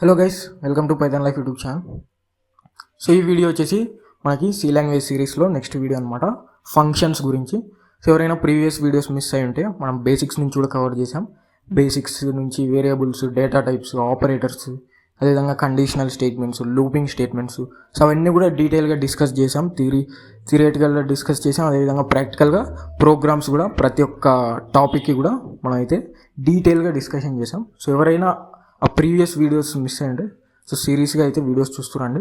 Hello guys, welcome to Python life YouTube channel. So ఈ video వచ్చేసి మనకి C language సిరీస్లో నెక్స్ట్ వీడియో అనమాట, ఫంక్షన్స్ గురించి. సో ఎవరైనా ప్రీవియస్ వీడియోస్ మిస్ అయి ఉంటే మనం బేసిక్స్ నుంచి కూడా కవర్ చేసాం. బేసిక్స్ నుంచి వేరియబుల్స్, డేటా టైప్స్, ఆపరేటర్స్, అదేవిధంగా conditional statements, looping statements, so అవన్నీ కూడా డీటెయిల్గా డిస్కస్ చేసాం. థియరిటికల్గా డిస్కస్ చేసాం. అదేవిధంగా ప్రాక్టికల్గా ప్రోగ్రామ్స్ కూడా ప్రతి ఒక్క టాపిక్కి కూడా మనం అయితే డీటెయిల్గా డిస్కషన్ చేసాం. సో ఎవరైనా ఆ ప్రీవియస్ వీడియోస్ మిస్ అయ్యండి, సో సిరీస్గా అయితే వీడియోస్ చూస్తురండి,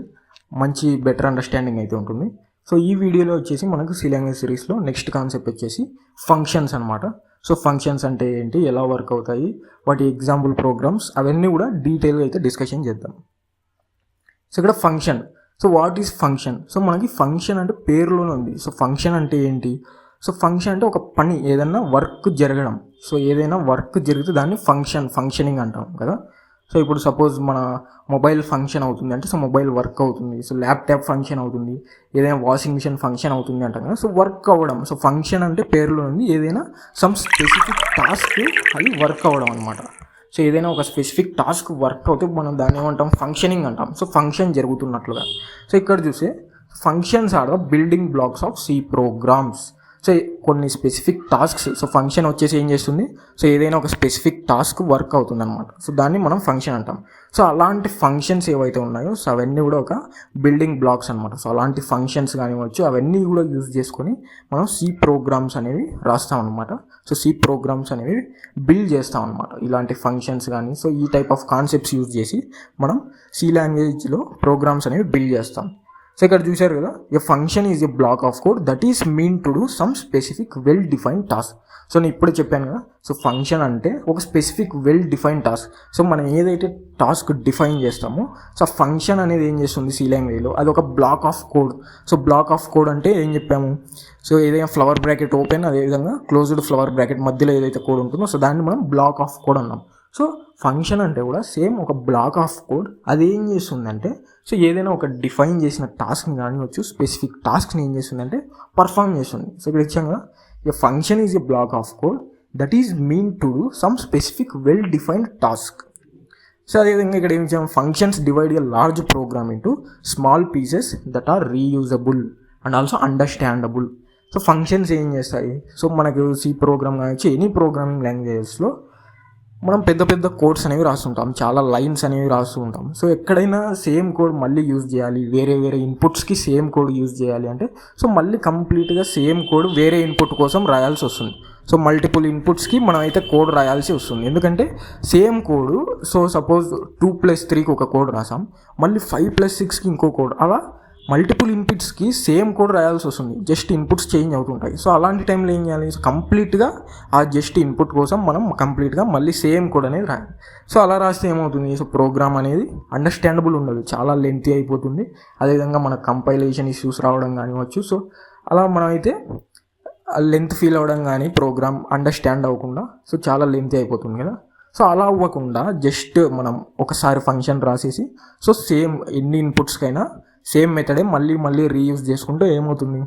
మంచి బెటర్ అండర్స్టాండింగ్ అయితే ఉంటుంది. సో ఈ వీడియోలో వచ్చేసి మనకు సి లాంగ్వేజ్ సిరీస్లో నెక్స్ట్ కాన్సెప్ట్ వచ్చేసి ఫంక్షన్స్ అనమాట. సో ఫంక్షన్స్ అంటే ఏంటి, ఎలా వర్క్ అవుతాయి, వాటి ఎగ్జాంపుల్ ప్రోగ్రామ్స్, అవన్నీ కూడా డీటెయిల్గా అయితే డిస్కషన్ చేద్దాం. సో ఇక్కడ function, so what is function? So మనకి ఫంక్షన్ అంటే పేరులోనే ఉంది. సో ఫంక్షన్ అంటే ఏంటి? సో ఫంక్షన్ అంటే ఒక పని, ఏదైనా వర్క్ జరగడం. సో ఏదైనా వర్క్ జరిగితే దాన్ని ఫంక్షనింగ్ అంటాం కదా. సో ఇప్పుడు సపోజ్ మన మొబైల్ ఫంక్షన్ అవుతుంది అంటే, సో మొబైల్ వర్క్ అవుతుంది. సో ల్యాప్టాప్ ఫంక్షన్ అవుతుంది, ఏదైనా వాషింగ్ మిషన్ ఫంక్షన్ అవుతుంది అంటాం కదా. సో వర్క్ అవ్వడం. సో ఫంక్షన్ అంటే పేరులో ఉంది, ఏదైనా సమ్ స్పెసిఫిక్ టాస్క్ అది వర్క్ అవ్వడం అనమాట. సో ఏదైనా ఒక స్పెసిఫిక్ టాస్క్ వర్క్ అవుతే మనం దాన్ని ఏమంటాం, ఫంక్షనింగ్ అంటాం. So function జరుగుతున్నట్లుగా. సో ఇక్కడ చూస్తే functions are the building blocks of C programs. So కొన్ని స్పెసిఫిక్ టాస్క్స్, సో ఫంక్షన్ వచ్చేసి ఏం చేస్తుంది, సో ఏదైనా ఒక స్పెసిఫిక్ టాస్క్ వర్క్ అవుతుంది అనమాట. సో దాన్ని మనం ఫంక్షన్ అంటాం. సో అలాంటి ఫంక్షన్స్ ఏవైతే ఉన్నాయో, సో అవన్నీ కూడా ఒక బిల్డింగ్ బ్లాక్స్ అనమాట. సో అలాంటి ఫంక్షన్స్ కానివచ్చు, అవన్నీ కూడా యూజ్ చేసుకొని మనం సి ప్రోగ్రామ్స్ అనేవి రాస్తాం అనమాట. సో సి ప్రోగ్రామ్స్ అనేవి బిల్డ్ చేస్తాం అనమాట, ఇలాంటి ఫంక్షన్స్ కానీ. సో ఈ టైప్ ఆఫ్ కాన్సెప్ట్స్ యూజ్ చేసి మనం సి లాంగ్వేజ్లో ప్రోగ్రామ్స్ అనేవి బిల్డ్ చేస్తాం. సో ఇక్కడ చూశారు కదా, a function is a block of code that is mean to do some specific well defined task. So నేను ఇప్పుడే చెప్పాను కదా, సో ఫంక్షన్ అంటే ఒక specific well defined task. So మనం ఏదైతే టాస్క్ డిఫైన్ చేస్తామో, సో ఫంక్షన్ అనేది ఏం చేస్తుంది సి లాంగ్వేజ్లో, అది ఒక block of code. So block of code అంటే ఏం చెప్పాము, సో ఏదైనా ఫ్లవర్ బ్రాకెట్ ఓపెన్, అదేవిధంగా క్లోజ్డ్ ఫ్లవర్ బ్రాకెట్ మధ్యలో ఏదైతే కోడ్ ఉంటుందో, సో దాన్ని మనం బ్లాక్ ఆఫ్ కోడ్ అన్నాం. సో ఫంక్షన్ అంటే కూడా సేమ్ ఒక బ్లాక్ ఆఫ్ కోడ్. అది ఏం చేస్తుందంటే, సో ఏదైనా ఒక డిఫైన్ చేసిన టాస్క్ని కానివచ్చు, స్పెసిఫిక్ టాస్క్ని ఏం చేస్తుందంటే పర్ఫామ్ చేస్తుంది. సో ఇక్కడ ఇచ్చాం కదా, a function is a block of code that is mean to do some specific well defined task. So అదేవిధంగా ఇక్కడ ఏం ఇచ్చాము, functions divide a large program into small pieces that are reusable and also understandable. So functions ఏం చేస్తాయి, so మనకు C program కావచ్చు, any programming లాంగ్వేజెస్లో మనం పెద్ద పెద్ద కోడ్స్ అనేవి రాస్తుంటాం, చాలా లైన్స్ అనేవి రాస్తూ ఉంటాం. సో ఎక్కడైనా సేమ్ కోడ్ మళ్ళీ యూజ్ చేయాలి, వేరే వేరే ఇన్పుట్స్కి సేమ్ కోడ్ యూజ్ చేయాలి అంటే, సో మళ్ళీ కంప్లీట్గా సేమ్ కోడ్ వేరే ఇన్పుట్ కోసం రాయాల్సి వస్తుంది. సో మల్టిపుల్ ఇన్పుట్స్కి మనం అయితే కోడ్ రాయాల్సి వస్తుంది, ఎందుకంటే సేమ్ కోడ్. సో సపోజ్ 2+3కి ఒక కోడ్ రాసాం, మళ్ళీ 5+6కి ఇంకో కోడ్, అలా మల్టిపుల్ ఇన్పుట్స్కి సేమ్ కోడ్ రాయాల్సి వస్తుంది, జస్ట్ ఇన్పుట్స్ చేంజ్ అవుతుంటాయి. సో అలాంటి టైంలో ఏం చేయాలి, సో కంప్లీట్గా ఆ జస్ట్ ఇన్పుట్ కోసం మనం కంప్లీట్గా మళ్ళీ సేమ్ కోడ్ అనేది రాయాలి. సో అలా రాస్తే ఏమవుతుంది, సో ప్రోగ్రామ్ అనేది అండర్స్టాండబుల్ ఉండదు, చాలా లెంతీ అయిపోతుంది. అదేవిధంగా మన కంపైలేషన్ ఇష్యూస్ రావడం కానివచ్చు. సో అలా మనం అయితే లెంత్ ఫీల్ అవ్వడం కానీ, ప్రోగ్రామ్ అండర్స్టాండ్ అవ్వకుండా సో చాలా లెంతీ అయిపోతుంది కదా. సో అలా అవ్వకుండా జస్ట్ మనం ఒకసారి ఫంక్షన్ రాసేసి, సో సేమ్ ఎన్ని ఇన్పుట్స్కైనా సేమ్ మెథడే మళ్ళీ మళ్ళీ రీయూజ్ చేసుకుంటే ఏమవుతుంది,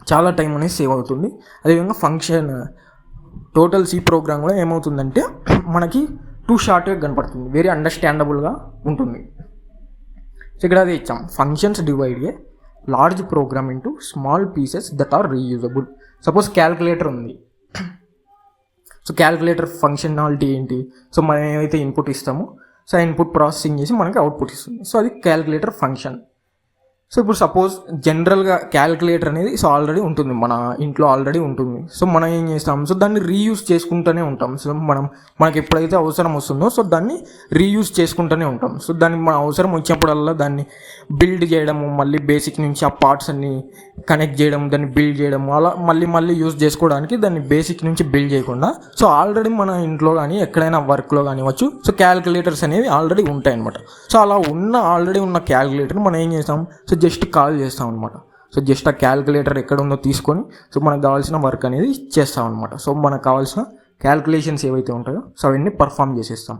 చాలా టైం అనేది సేవ్ అవుతుంది. అదేవిధంగా ఫంక్షన్ టోటల్ సి ప్రోగ్రామ్ కూడా ఏమవుతుందంటే మనకి టూ షార్ట్గా కనపడుతుంది, వెరీ అండర్స్టాండబుల్గా ఉంటుంది. సో ఇక్కడ అదే ఇచ్చాం, functions divide a large program into small pieces that are reusable. Suppose calculator ఉంది. సో క్యాల్కులేటర్ ఫంక్షనాలిటీ ఏంటి, సో మనం ఏమైతే ఇన్పుట్ ఇస్తామో, సో ఇన్పుట్ ప్రాసెసింగ్ చేసి మనకి అవుట్పుట్ ఇస్తుంది. సో అది క్యాల్కులేటర్ ఫంక్షన్. సో ఇప్పుడు సపోజ్ జనరల్గా క్యాల్కులేటర్ అనేది సో ఆల్రెడీ ఉంటుంది, మన ఇంట్లో ఆల్రెడీ ఉంటుంది. సో మనం ఏం చేస్తాం, సో దాన్ని రీయూజ్ చేసుకుంటూనే ఉంటాం. సో మనకి ఎప్పుడైతే అవసరం వస్తుందో సో దాన్ని రీయూజ్ చేసుకుంటూనే ఉంటాం. సో దానికి మన అవసరం వచ్చినప్పుడల్లా దాన్ని బిల్డ్ చేయడము, మళ్ళీ బేసిక్ నుంచి ఆ పార్ట్స్ అన్ని కనెక్ట్ చేయడం, దాన్ని బిల్డ్ చేయడం, అలా మళ్ళీ మళ్ళీ యూజ్ చేసుకోవడానికి దాన్ని బేసిక్ నుంచి బిల్డ్ చేయకుండా, సో ఆల్రెడీ మన ఇంట్లో కానీ ఎక్కడైనా వర్క్లో కానివ్వచ్చు, సో క్యాల్కులేటర్స్ అనేవి ఆల్రెడీ ఉంటాయి అనమాట. సో అలా ఆల్రెడీ ఉన్న క్యాల్కులేటర్ మనం ఏం చేస్తాం, సో జస్ట్ కాల్ చేస్తాం అనమాట. సో జస్ట్ ఆ క్యాల్కులేటర్ ఎక్కడ ఉందో తీసుకొని సో మనకు కావాల్సిన వర్క్ అనేది చేస్తాం అనమాట. సో మనకు కావాల్సిన క్యాల్కులేషన్స్ ఏవైతే ఉంటాయో సో అవన్నీ పర్ఫామ్ చేసేస్తాం.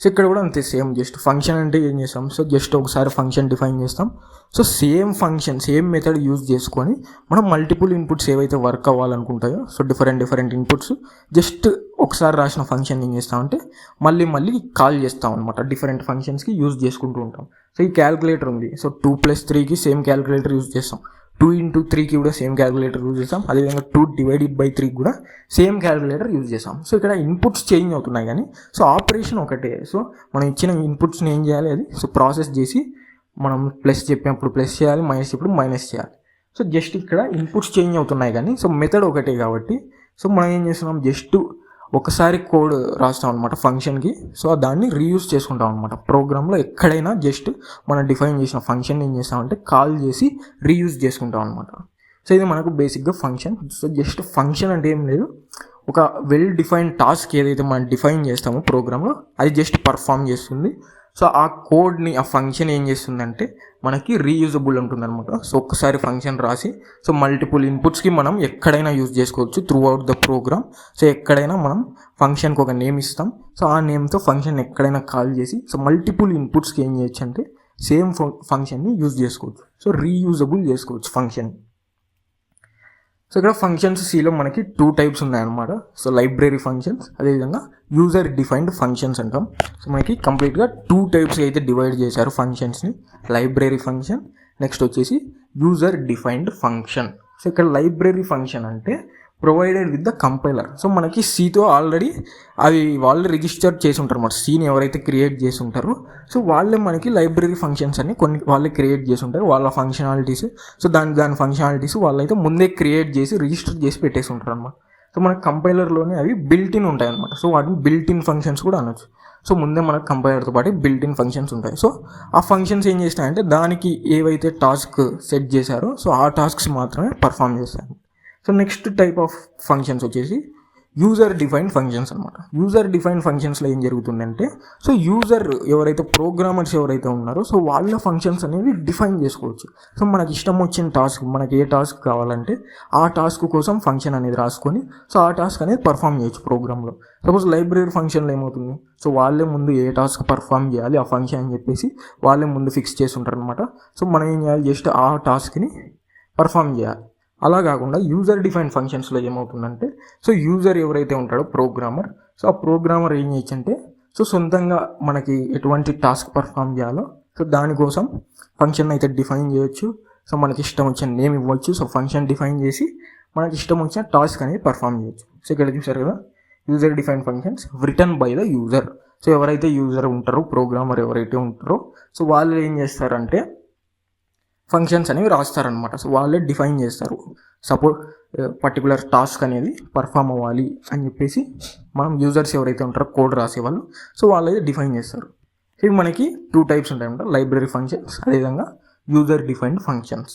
సో ఇక్కడ కూడా అంతే సేమ్, జస్ట్ ఫంక్షన్ అంటే ఏం చేస్తాం, సో జస్ట్ ఒకసారి ఫంక్షన్ డిఫైన్ చేస్తాం. So same function same method use చేసుకొని మనం మల్టిపుల్ ఇన్పుట్స్ ఏవైతే వర్క్ అవ్వాలనుకుంటాయో, సో డిఫరెంట్ ఇన్పుట్స్ జస్ట్ ఒకసారి రాసిన ఫంక్షన్ ఏం చేస్తామంటే మళ్ళీ కాల్ చేస్తాం అనమాట. డిఫరెంట్ ఫంక్షన్స్కి యూజ్ చేసుకుంటూ ఉంటాం. సో ఈ క్యాలిక్యులేటర్ ఉంది, సో 2+3కి సేమ్ క్యాలిక్యులేటర్ యూజ్ చేస్తాం, 2x3కి కూడా సేమ్ క్యాలిక్యులేటర్ యూజ్ చేస్తాం, అదేవిధంగా 2/3 కూడా సేమ్ క్యాలిక్యులేటర్ యూజ్ చేస్తాం. సో ఇక్కడ ఇన్పుట్స్ చేంజ్ అవుతున్నాయి కానీ సో ఆపరేషన్ ఒకటే. సో మనం ఇచ్చిన ఇన్పుట్స్ని ఏం చేయాలి, అది సో ప్రాసెస్ చేసి మనం ప్లస్ చెప్పినప్పుడు ప్లస్ చేయాలి, మైనస్ చెప్పినప్పుడు మైనస్ చేయాలి. సో జస్ట్ ఇక్కడ ఇన్పుట్స్ చేంజ్ అవుతున్నాయి కానీ సో మెథడ్ ఒకటే కాబట్టి సో మనం ఏం చేస్తున్నాం, జస్ట్ ఒకసారి కోడ్ రాస్తాం అనమాట ఫంక్షన్కి. సో దాన్ని రీయూజ్ చేసుకుంటాం అనమాట ప్రోగ్రామ్లో. ఎక్కడైనా జస్ట్ మనం డిఫైన్ చేసిన ఫంక్షన్ ఏం చేస్తామంటే కాల్ చేసి రీయూజ్ చేసుకుంటాం అనమాట. సో ఇది మనకు బేసిక్గా ఫంక్షన్. సో జస్ట్ ఫంక్షన్ అంటే ఏం లేదు, ఒక వెల్ డిఫైన్డ్ టాస్క్ ఏదైతే మనం డిఫైన్ చేస్తామో ప్రోగ్రామ్లో అది జస్ట్ పర్ఫామ్ చేస్తుంది. సో ఆ కోడ్ని ఆ ఫంక్షన్ ఏం చేస్తుందంటే మనకి రీయూజబుల్ ఉంటుంది అనమాట. సో ఒక్కసారి ఫంక్షన్ రాసి సో మల్టిపుల్ ఇన్పుట్స్కి మనం ఎక్కడైనా యూజ్ చేసుకోవచ్చు throughout the program. So ఎక్కడైనా మనం ఫంక్షన్కి ఒక నేమ్ ఇస్తాం, సో ఆ నేమ్తో ఫంక్షన్ ఎక్కడైనా కాల్ చేసి సో మల్టిపుల్ ఇన్పుట్స్కి ఏం చేయొచ్చు అంటే సేమ్ ఫంక్షన్ని యూజ్ చేసుకోవచ్చు. సో రీయూజబుల్ చేసుకోవచ్చు ఫంక్షన్. సో ఇక్కడ ఫంక్షన్స్ సిలో మనకి 2 టైప్స్ ఉన్నాయన్నమాట. సో లైబ్రరీ ఫంక్షన్స్, అదేవిధంగా యూజర్ డిఫైన్డ్ ఫంక్షన్స్ అంటాం. సో మనకి కంప్లీట్గా 2 టైప్స్ అయితే డివైడ్ చేశారు ఫంక్షన్స్ని, లైబ్రరీ ఫంక్షన్, నెక్స్ట్ వచ్చేసి యూజర్ డిఫైన్డ్ ఫంక్షన్. సో ఇక్కడ లైబ్రరీ ఫంక్షన్ అంటే provided with the compiler. So మనకి సీతో ఆల్రెడీ అవి వాళ్ళు రిజిస్టర్ చేసి ఉంటారు అన్నమాట. సీని ఎవరైతే క్రియేట్ చేసి ఉంటారో సో వాళ్ళే మనకి లైబ్రరీ ఫంక్షన్స్ అని కొన్ని వాళ్ళే క్రియేట్ చేసి ఉంటారు, వాళ్ళ ఫంక్షనాలిటీస్. సో దాని ఫంక్షనాలిటీస్ వాళ్ళైతే ముందే క్రియేట్ చేసి రిజిస్టర్ చేసి పెట్టేసి ఉంటారు అనమాట. సో మనకి కంపైలర్లోనే అవి బిల్ట్ ఇన్ ఉంటాయి అనమాట. సో వాటిని బిల్ట్ ఇన్ ఫంక్షన్స్ కూడా అనొచ్చు. సో ముందే మనకు కంపైలర్తో పాటు బిల్ట్ ఇన్ ఫంక్షన్స్ ఉంటాయి. సో ఆ ఫంక్షన్స్ ఏం చేస్తాయంటే దానికి ఏవైతే టాస్క్ సెట్ చేశారో సో ఆ టాస్క్స్ మాత్రమే పర్ఫామ్ చేస్తాయి. So next type of functions వచ్చేసి యూజర్ డిఫైన్డ్ ఫంక్షన్స్ అనమాట. యూజర్ డిఫైన్డ్ ఫంక్షన్స్లో ఏం జరుగుతుందంటే సో యూజర్ ఎవరైతే ప్రోగ్రామర్స్ ఎవరైతే ఉన్నారో సో వాళ్ళ ఫంక్షన్స్ అనేవి డిఫైన్ చేసుకోవచ్చు. సో మనకి ఇష్టం వచ్చిన టాస్క్, మనకి ఏ టాస్క్ కావాలంటే ఆ టాస్క్ కోసం ఫంక్షన్ అనేది రాసుకొని సో ఆ టాస్క్ అనేది పర్ఫామ్ చేయొచ్చు ప్రోగ్రాంలో. సపోజ్ లైబ్రరీ ఫంక్షన్లో ఏమవుతుంది, సో వాళ్ళే ముందు ఏ టాస్క్ పర్ఫామ్ చేయాలి ఆ ఫంక్షన్ అని చెప్పేసి వాళ్ళే ముందు ఫిక్స్ చేసి ఉంటారు అనమాట. సో మనం ఏం చేయాలి, జస్ట్ ఆ టాస్క్ని పర్ఫామ్ చేయాలి. అలా కాకుండా యూజర్ డిఫైన్ ఫంక్షన్స్లో ఏమవుతుందంటే సో యూజర్ ఎవరైతే ఉంటాడో ప్రోగ్రామర్, సో ఆ ప్రోగ్రామర్ ఏం చేయొచ్చు అంటే సో సొంతంగా మనకి ఎటువంటి టాస్క్ పర్ఫామ్ చేయాలో సో దానికోసం ఫంక్షన్ అయితే డిఫైన్ చేయొచ్చు. సో మనకి ఇష్టం వచ్చిన నేమ్ ఇవ్వచ్చు. సో ఫంక్షన్ డిఫైన్ చేసి మనకి ఇష్టం వచ్చిన టాస్క్ అనేది పర్ఫామ్ చేయొచ్చు. సో ఇక్కడ చూసారు కదా, user define functions written by the user. So ఎవరైతే యూజర్ ఉంటారో ప్రోగ్రామర్ ఎవరైతే ఉంటారో సో వాళ్ళు ఏం చేస్తారంటే ఫంక్షన్స్ అనేవి రాస్తారనమాట. సో వాళ్ళే డిఫైన్ చేస్తారు. సపోజ్ పర్టికులర్ టాస్క్ అనేది పర్ఫామ్ అవ్వాలి అని చెప్పేసి మనం యూజర్స్ ఎవరైతే ఉంటారో కోడ్ రాసేవాళ్ళు సో వాళ్ళైతే డిఫైన్ చేస్తారు. ఇవి మనకి 2 టైప్స్ ఉంటాయన్నమాట, లైబ్రరీ ఫంక్షన్స్ అదేవిధంగా user defined functions.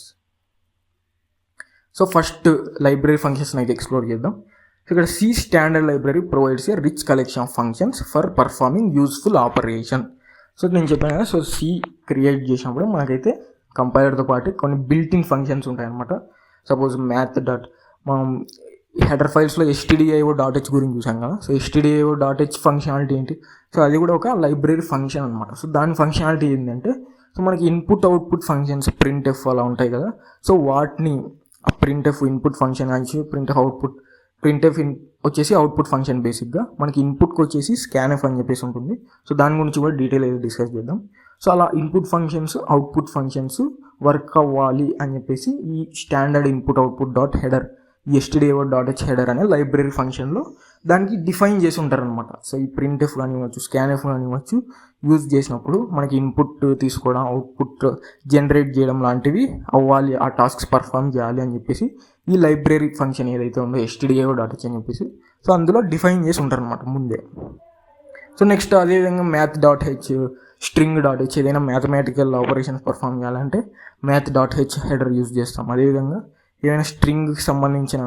So first library functions అయితే ఎక్స్ప్లోర్ చేద్దాం. సో ఇక్కడ C standard library provides a rich collection of functions for performing useful operation. So నేను చెప్పాను కదా, సో సి క్రియేట్ చేసినప్పుడు మనకైతే కంపైలర్తో పాటు కొన్ని బిల్ట్ ఇన్ ఫంక్షన్స్ ఉంటాయన్నమాట. సపోజ్ మ్యాథ్ డాట్ మనం హెడర్ ఫైల్స్లో stdio.h గురించి చూసాం కదా. సో stdio.h ఫంక్షనాలిటీ ఏంటి, సో అది కూడా ఒక లైబ్రరీ ఫంక్షన్ అనమాట. సో దాని ఫంక్షనాలిటీ ఏంటంటే సో మనకి ఇన్పుట్ అవుట్పుట్ ఫంక్షన్స్ ప్రింట్ఎఫ్ అలా ఉంటాయి కదా. సో వాటిని ఆ ప్రింట్ఎఫ్ ఇన్పుట్ ఫంక్షన్ వచ్చి ప్రింట్ఎఫ్ వచ్చేసి అవుట్పుట్ ఫంక్షన్. బేసిక్గా మనకి ఇన్పుట్కి వచ్చేసి స్కాన్ఎఫ్ అని చెప్పేసి ఉంటుంది. సో దాని గురించి కూడా డీటెయిల్ అయితే డిస్కస్ చేద్దాం. సో అలా input functions output functions work అవ్వాలి అని చెప్పేసి ఈ standard input output dot header stdio.h header అనే లైబ్రరీ ఫంక్షన్లో దానికి డిఫైన్ చేసి ఉంటారనమాట. సో ఈ ప్రింట్ఎఫ్ కానివ్వచ్చు స్కాన్ఎఫ్ కానివ్వచ్చు యూజ్ చేసినప్పుడు మనకి ఇన్పుట్ తీసుకోవడం అవుట్పుట్ జనరేట్ చేయడం లాంటివి అవ్వాలి, ఆ టాస్క్స్ పర్ఫామ్ చేయాలి అని చెప్పేసి ఈ లైబ్రరీ ఫంక్షన్ ఏదైతే ఉందో stdio.h అని చెప్పేసి సో అందులో డిఫైన్ చేసి ఉంటారనమాట ముందే. సో నెక్స్ట్ అదేవిధంగా math.h string.h ఏదైనా మ్యాథమెటికల్ ఆపరేషన్స్ పర్ఫామ్ చేయాలంటే math.h హెడర్ యూజ్ చేస్తాం. అదేవిధంగా ఏదైనా స్ట్రింగ్కి సంబంధించిన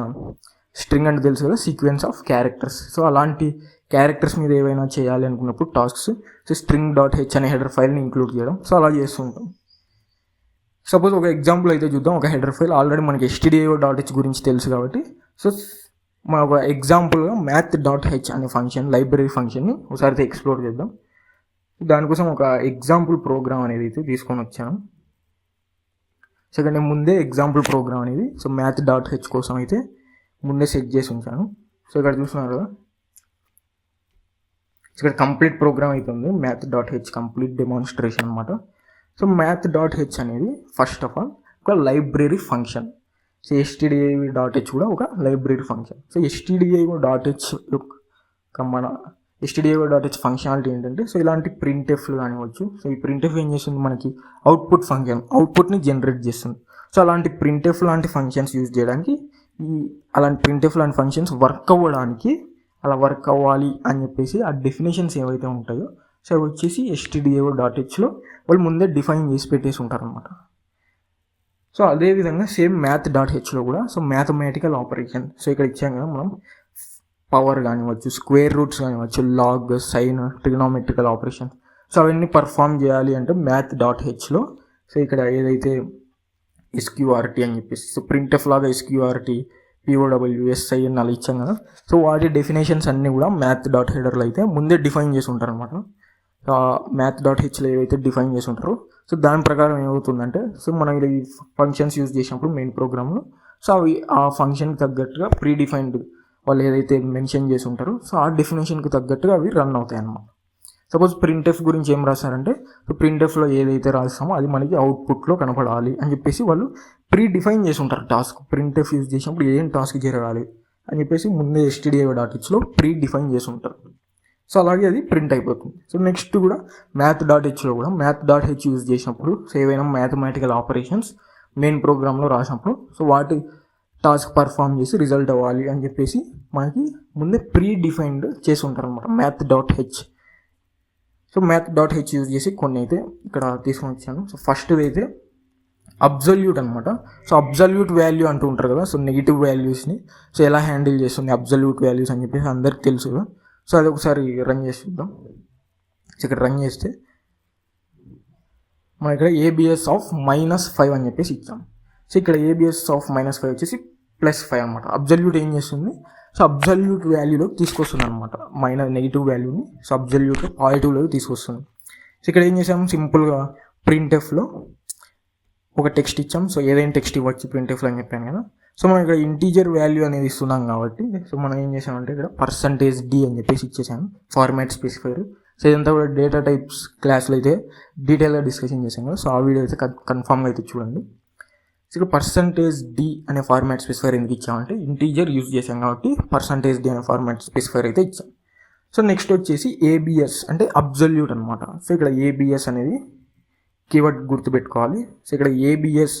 స్ట్రింగ్ అంటే తెలుసు కదా, సీక్వెన్స్ ఆఫ్ క్యారెక్టర్స్. సో అలాంటి క్యారెక్టర్స్ మీద ఏవైనా చేయాలి అనుకున్నప్పుడు టాస్క్స్ సో string.h అనే హెడర్ ఫైల్ని ఇంక్లూడ్ చేయడం. సో అలా చేస్తుంటాం. సపోజ్ ఒక ఎగ్జాంపుల్ అయితే చూద్దాం. ఒక హెడర్ ఫైల్ ఆల్రెడీ మనకి stdio.h గురించి తెలుసు కాబట్టి సో మన ఒక ఎగ్జాంపుల్గా math.h అనే ఫంక్షన్ లైబ్రరీ ఫంక్షన్ని ఒకసారి ఎక్స్ప్లోర్ చేద్దాం. దానికోసం ఒక ఎగ్జాంపుల్ ప్రోగ్రామ్ అనేది అయితే తీసుకొని వచ్చాను. సో ఇక్కడ నేను ముందే ఎగ్జాంపుల్ ప్రోగ్రామ్ అనేది సో math.h కోసం అయితే ముందే సెట్ చేసి ఉంచాను. సో ఇక్కడ చూస్తున్నారు కదా, ఇక్కడ కంప్లీట్ ప్రోగ్రామ్ అయితే ఉంది, math.h కంప్లీట్ డెమాన్స్ట్రేషన్ అనమాట. సో math.h అనేది ఫస్ట్ ఆఫ్ ఆల్ ఒక లైబ్రరీ ఫంక్షన్. సో stdio.h కూడా ఒక లైబ్రరీ ఫంక్షన్. సో stdio.h మన stdio.h ఫంక్షనాలిటీ ఏంటంటే, సో ఇలాంటి ప్రింట్ఎఫ్లు కానివచ్చు. సో ఈ ప్రింట్ఎఫ్ ఏం చేస్తుంది, మనకి అవుట్పుట్ ఫంక్షన్ అవుట్పుట్ని జనరేట్ చేస్తుంది. సో అలాంటి ప్రింట్ఎఫ్ లాంటి ఫంక్షన్స్ యూజ్ చేయడానికి అలాంటి ప్రింట్ఎఫ్ లాంటి ఫంక్షన్స్ వర్క్ అవ్వడానికి అలా వర్క్ అవ్వాలి అని చెప్పేసి ఆ డెఫినేషన్స్ ఏవైతే ఉంటాయో సో అవి వచ్చేసి stdio.hలో వాళ్ళు ముందే డిఫైన్ చేసి పెట్టేసి ఉంటారు అనమాట. సో అదేవిధంగా సేమ్ math.hలో కూడా సో మ్యాథమెటికల్ ఆపరేషన్. సో ఇక్కడ ఇచ్చాం కదా మనం పవర్ కానివచ్చు, స్క్వేర్ రూట్స్ కానివచ్చు, log, sine, trigonometrical operation. So అవన్నీ పర్ఫామ్ చేయాలి అంటే math.hలో సో ఇక్కడ ఏదైతే SQRT అని చెప్పేసి సో ప్రింట్ఎఫ్ లాగా SQRT, POW, SIN అలా ఇచ్చాం కదా. సో వాటి డెఫినేషన్స్ అన్నీ కూడా math.headerలో అయితే ముందే డిఫైన్ చేసి ఉంటారు అనమాట. math.hలో ఏవైతే డిఫైన్ చేసి ఉంటారో సో దాని ప్రకారం ఏమవుతుందంటే, సో మనం ఈ ఫంక్షన్స్ యూజ్ చేసినప్పుడు మెయిన్ ప్రోగ్రామ్లో సో అవి ఆ ఫంక్షన్కి తగ్గట్టుగా ప్రీ డిఫైన్డ్ వాళ్ళు ఏదైతే మెన్షన్ చేసి ఉంటారో సో ఆ డెఫినేషన్కి తగ్గట్టుగా అవి రన్ అవుతాయి అన్నమాట. సపోజ్ ప్రింట్ఎఫ్ గురించి ఏం రాశారంటే, సో ప్రింట్ఎఫ్లో ఏదైతే రాస్తామో అది మనకి అవుట్పుట్లో కనపడాలి అని చెప్పేసి వాళ్ళు ప్రీ డిఫైన్ చేసి ఉంటారు టాస్క్. ప్రింట్ఎఫ్ యూజ్ చేసినప్పుడు ఏం టాస్క్ జరగాలి అని చెప్పేసి ముందే stdio.hలో ప్రీ డిఫైన్ చేసి ఉంటారు. సో అలాగే అది ప్రింట్ అయిపోతుంది. సో నెక్స్ట్ కూడా math.hలో కూడా math.h యూజ్ చేసినప్పుడు సో ఏవైనా మ్యాథమెటికల్ ఆపరేషన్స్ మెయిన్ ప్రోగ్రామ్లో రాసినప్పుడు సో వాటి టాస్క్ పర్ఫామ్ చేసి రిజల్ట్ అవ్వాలి అని చెప్పేసి మనకి ముందే ప్రీ డిఫైన్డ్ చేసి ఉంటారు అనమాట math.h. సో math.h యూజ్ చేసి కొన్ని అయితే ఇక్కడ తీసుకొని వచ్చాను. సో ఫస్ట్ అయితే అబ్జల్యూట్ అనమాట. సో అబ్జల్యూట్ వాల్యూ అంటూ ఉంటారు కదా, సో నెగిటివ్ వాల్యూస్ని సో ఎలా హ్యాండిల్ చేస్తుంది అబ్జల్యూట్ వాల్యూస్ అని చెప్పేసి అందరికి తెలుసు కదా. సో అది ఒకసారి రన్ చేసి చూద్దాం. సో ఇక్కడ రన్ చేస్తే మనం ఇక్కడ ABS ఆఫ్ -5 అని చెప్పేసి ఇచ్చాం. సో ఇక్కడ ABS ఆఫ్ -5 వచ్చేసి +5 అనమాట. అబ్జల్యూట్ ఏం చేస్తుంది, సో అబ్జల్యూట్ వాల్యూలోకి తీసుకొస్తుంది అనమాట నెగిటివ్ వాల్యూని. సో అబ్జల్యూట్ పాజిటివ్లోకి తీసుకొస్తుంది. సో ఇక్కడ ఏం చేసాము, సింపుల్గా ప్రింట్ఎఫ్లో ఒక టెక్స్ట్ ఇచ్చాం. సో ఏదైనా టెక్స్ట్ ఇవ్వచ్చు ప్రింట్ఎఫ్లో అని చెప్పాను కదా. సో మనం ఇక్కడ ఇంటీజర్ వాల్యూ అనేది ఇస్తున్నాం కాబట్టి సో మనం ఏం చేసామంటే ఇక్కడ %d అని చెప్పేసి ఇచ్చేసాము ఫార్మాట్ స్పెసిఫైర్. సో ఇదంతా కూడా డేటా టైప్స్ క్లాస్లో అయితే డీటెయిల్గా డిస్కషన్ చేసాం కదా. సో ఆ వీడియో అయితే కన్ఫామ్గా అయితే చూడండి. సో ఇక్కడ %d అనే ఫార్మాట్ స్పెసిఫైర్ ఎందుకు ఇచ్చామంటే ఇంటీజర్ యూజ్ చేసాం కాబట్టి %d అనే ఫార్మాట్ స్పెసిఫైర్ అయితే ఇచ్చాం. సో నెక్స్ట్ వచ్చేసి ABS అంటే అబ్జల్యూట్ అనమాట. సో ఇక్కడ ABS అనేది కీవర్డ్ గుర్తుపెట్టుకోవాలి. సో ఇక్కడ ABS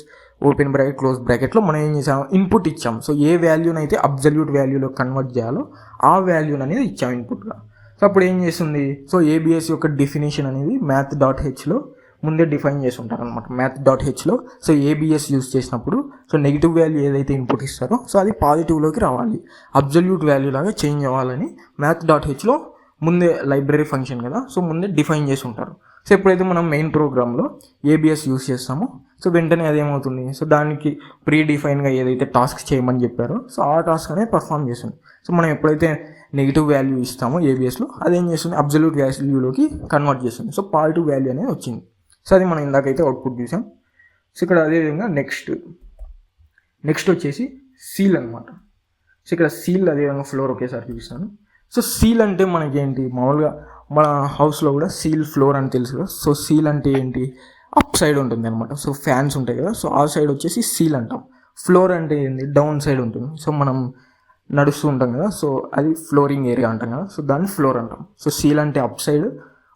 ఓపెన్ బ్రాకెట్ క్లోజ్ బ్రాకెట్లో మనం ఏం చేసాం, ఇన్పుట్ ఇచ్చాం. సో ఏ వాల్యూని అయితే అబ్జల్యూట్ వాల్యూలో కన్వర్ట్ చేయాలో ఆ వాల్యూని అనేది ఇచ్చాం ఇన్పుట్గా. సో అప్పుడు ఏం చేస్తుంది, సో ABS యొక్క డెఫినేషన్ అనేది math.hలో ముందే డిఫైన్ చేసి ఉంటారు అనమాట math.hలో. సో ABS యూజ్ చేసినప్పుడు సో నెగిటివ్ వాల్యూ ఏదైతే ఇన్పుట్ ఇస్తారో సో అది పాజిటివ్లోకి రావాలి, అబ్జల్యూట్ వాల్యూ లాగా చేంజ్ అవ్వాలని math.hలో ముందే లైబ్రరీ ఫంక్షన్ కదా సో ముందే డిఫైన్ చేసి ఉంటారు. సో ఎప్పుడైతే మనం మెయిన్ ప్రోగ్రామ్లో ABS యూజ్ చేస్తామో సో వెంటనే అదేమవుతుంది, సో దానికి ప్రీ డిఫైన్గా ఏదైతే టాస్క్ చేయమని చెప్పారో సో ఆ టాస్క్ అనేది పర్ఫామ్ చేస్తుంది. సో మనం ఎప్పుడైతే నెగిటివ్ వాల్యూ ఇస్తామో ABSలో అదేం చేస్తుంది, అబ్జల్యూట్ వాల్యూలోకి కన్వర్ట్ చేస్తుంది. సో పాజిటివ్ వాల్యూ అనేది వచ్చింది. సో అది మనం ఇందాకైతే అవుట్పుట్ చూసాం. సో ఇక్కడ అదేవిధంగా నెక్స్ట్ వచ్చేసి సీల్ అనమాట. సో ఇక్కడ సీల్ అదేవిధంగా ఫ్లోర్ ఒకేసారి చూపిస్తాను. సో సీల్ అంటే మనకి ఏంటి, మామూలుగా మన హౌస్లో కూడా సీల్ ఫ్లోర్ అని తెలుసు కదా. సో సీల్ అంటే ఏంటి, అప్ సైడ్ ఉంటుంది అనమాట. సో ఫ్యాన్స్ ఉంటాయి కదా, సో ఆ సైడ్ వచ్చేసి సీల్ అంటాం. ఫ్లోర్ అంటే ఏంటి, డౌన్ సైడ్ ఉంటుంది. సో మనం నడుస్తూ ఉంటాం కదా, సో అది ఫ్లోరింగ్ ఏరియా అంటాం కదా, సో దాన్ని ఫ్లోర్ అంటాం. సో సీల్ అంటే అప్ సైడ్,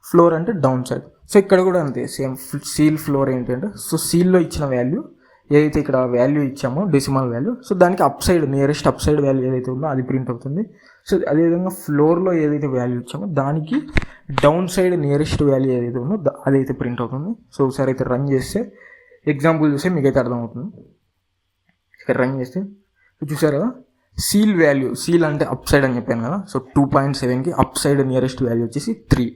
ఫ్లోర్ అంటే డౌన్ సైడ్. సో ఇక్కడ కూడా అంతే సేమ్. సీల్ ఫ్లోర్ ఏంటంటే సో సీల్లో ఇచ్చిన వాల్యూ ఏదైతే ఇక్కడ వాల్యూ ఇచ్చామో డెసిమల్ వాల్యూ, సో దానికి up side nearest up side value ఏదైతే ఉందో అది ప్రింట్ అవుతుంది. సో అదేవిధంగా ఫ్లోర్లో ఏదైతే వాల్యూ ఇచ్చామో దానికి డౌన్ సైడ్ నియరెస్ట్ వాల్యూ ఏదైతే ఉందో అదైతే ప్రింట్ అవుతుంది. సో ఒకసారి అయితే రన్ చేస్తే ఎగ్జాంపుల్ చూస్తే మీకైతే అర్థమవుతుంది. ఇక్కడ రన్ చేస్తే చూసారు కదా, సీల్ వాల్యూ, సీల్ అంటే అప్ సైడ్ అని చెప్పాను కదా, సో 2.7కి అప్ సైడ్ నియరెస్ట్ వాల్యూ వచ్చేసి 3.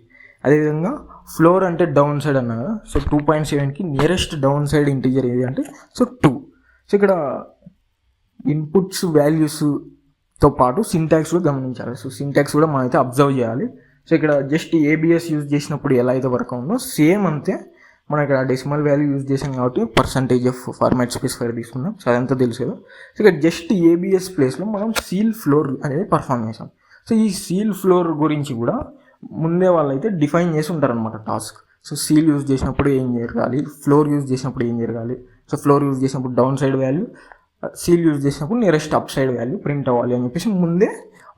అదేవిధంగా ఫ్లోర్ అంటే డౌన్ సైడ్ అన్నా కదా, సో 2.7కి నియరెస్ట్ డౌన్ సైడ్ ఇంటీజర్ ఏది అంటే సో 2. సో ఇక్కడ ఇన్పుట్స్ వాల్యూస్తో పాటు సింటాక్స్ కూడా గమనించాలి. సో సింటాక్స్ కూడా మనం అయితే అబ్జర్వ్ చేయాలి. సో ఇక్కడ జస్ట్ ఏబిఎస్ యూజ్ చేసినప్పుడు ఎలా అయితే వర్క్ ఉందో సేమ్ అంతే మనం ఇక్కడ డెసిమల్ వాల్యూ యూజ్ చేసాం కాబట్టి పర్సంటేజ్ ఆఫ్ ఫార్మాట్ స్పెసిఫైర్ తీసుకున్నాం. సో అదంతా తెలుసు కదా. సో ఇక్కడ జస్ట్ ఏబిఎస్ ప్లేస్లో మనం సీల్ ఫ్లోర్ అనేది పర్ఫామ్ చేసాం. సో ఈ సీల్ ఫ్లోర్ గురించి కూడా ముందే వాళ్ళైతే డిఫైన్ చేసి ఉంటారనమాట టాస్క్. సో సీల్ యూజ్ చేసినప్పుడు ఏం జరగాలి, ఫ్లోర్ యూజ్ చేసినప్పుడు ఏం జరగాలి. సో ఫ్లోర్ యూజ్ చేసినప్పుడు down side value, ceil use చేసినప్పుడు nearest up side value print అవ్వాలి అని చెప్పేసి ముందే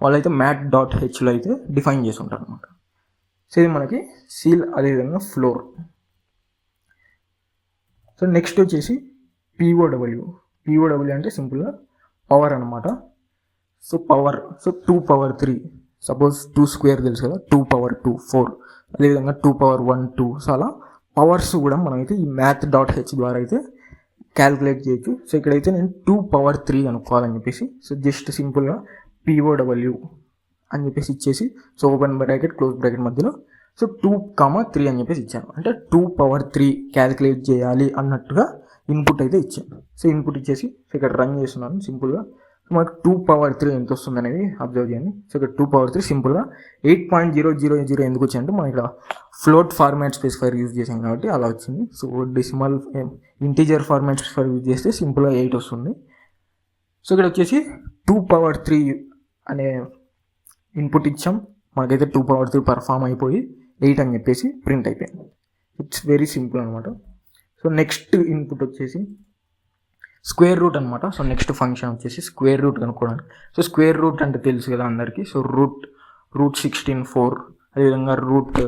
వాళ్ళైతే mat.hలో అయితే డిఫైన్ చేసి ఉంటారు అనమాట. సో ఇది మనకి సీల్, అదేవిధంగా ఫ్లోర్. సో నెక్స్ట్ వచ్చేసి పిఓడబ్ల్యూ అంటే సింపుల్గా పవర్ అనమాట. So power, so 2^3, suppose 2 square తెలుసు కదా, 2^2 4, అదేవిధంగా 2^1 2. సో అలా పవర్స్ కూడా మనమైతే ఈ math.h ద్వారా అయితే క్యాల్కులేట్ చేయొచ్చు. సో ఇక్కడైతే నేను 2^3 అనుకోవాలని చెప్పేసి, సో జస్ట్ సింపుల్గా పిఓడబ్ల్యూ అని చెప్పేసి ఇచ్చేసి, so open bracket close bracket మధ్యలో సో 2,3 అని చెప్పేసి ఇచ్చాను. అంటే 2^3 క్యాల్కులేట్ చేయాలి అన్నట్టుగా ఇన్పుట్ అయితే ఇచ్చాను. సో ఇన్పుట్ ఇచ్చేసి సో ఇక్కడ రన్ చేస్తున్నాను సింపుల్గా. సో మనకు 2^3 ఎంత వస్తుంది అనేది అబ్జర్వ్ చేయండి. సో ఇక్కడ 2^3 సింపుల్గా 8.000 ఎందుకు వచ్చిందంటే మనం ఇక్కడ ఫ్లోట్ ఫార్మాట్ స్పెసిఫైర్ యూజ్ చేసాం కాబట్టి అలా వచ్చింది. So decimal integer format specifier use చేస్తే సింపుల్గా 8 వస్తుంది. సో ఇక్కడ వచ్చేసి 2^3 అనే ఇన్పుట్ ఇచ్చాం, మనకైతే 2^3 పర్ఫామ్ అయిపోయి 8 అని చెప్పేసి ప్రింట్ అయిపోయింది. ఇట్స్ వెరీ సింపుల్ అనమాట. సో నెక్స్ట్ ఇన్పుట్ వచ్చేసి స్క్వేర్ రూట్ అనమాట. సో నెక్స్ట్ ఫంక్షన్ వచ్చేసి స్క్వేర్ రూట్ కనుక్కోవడానికి. సో స్క్వేర్ రూట్ అంటే తెలుసు కదా అందరికీ. సో రూట్ 16 4, అదేవిధంగా రూట్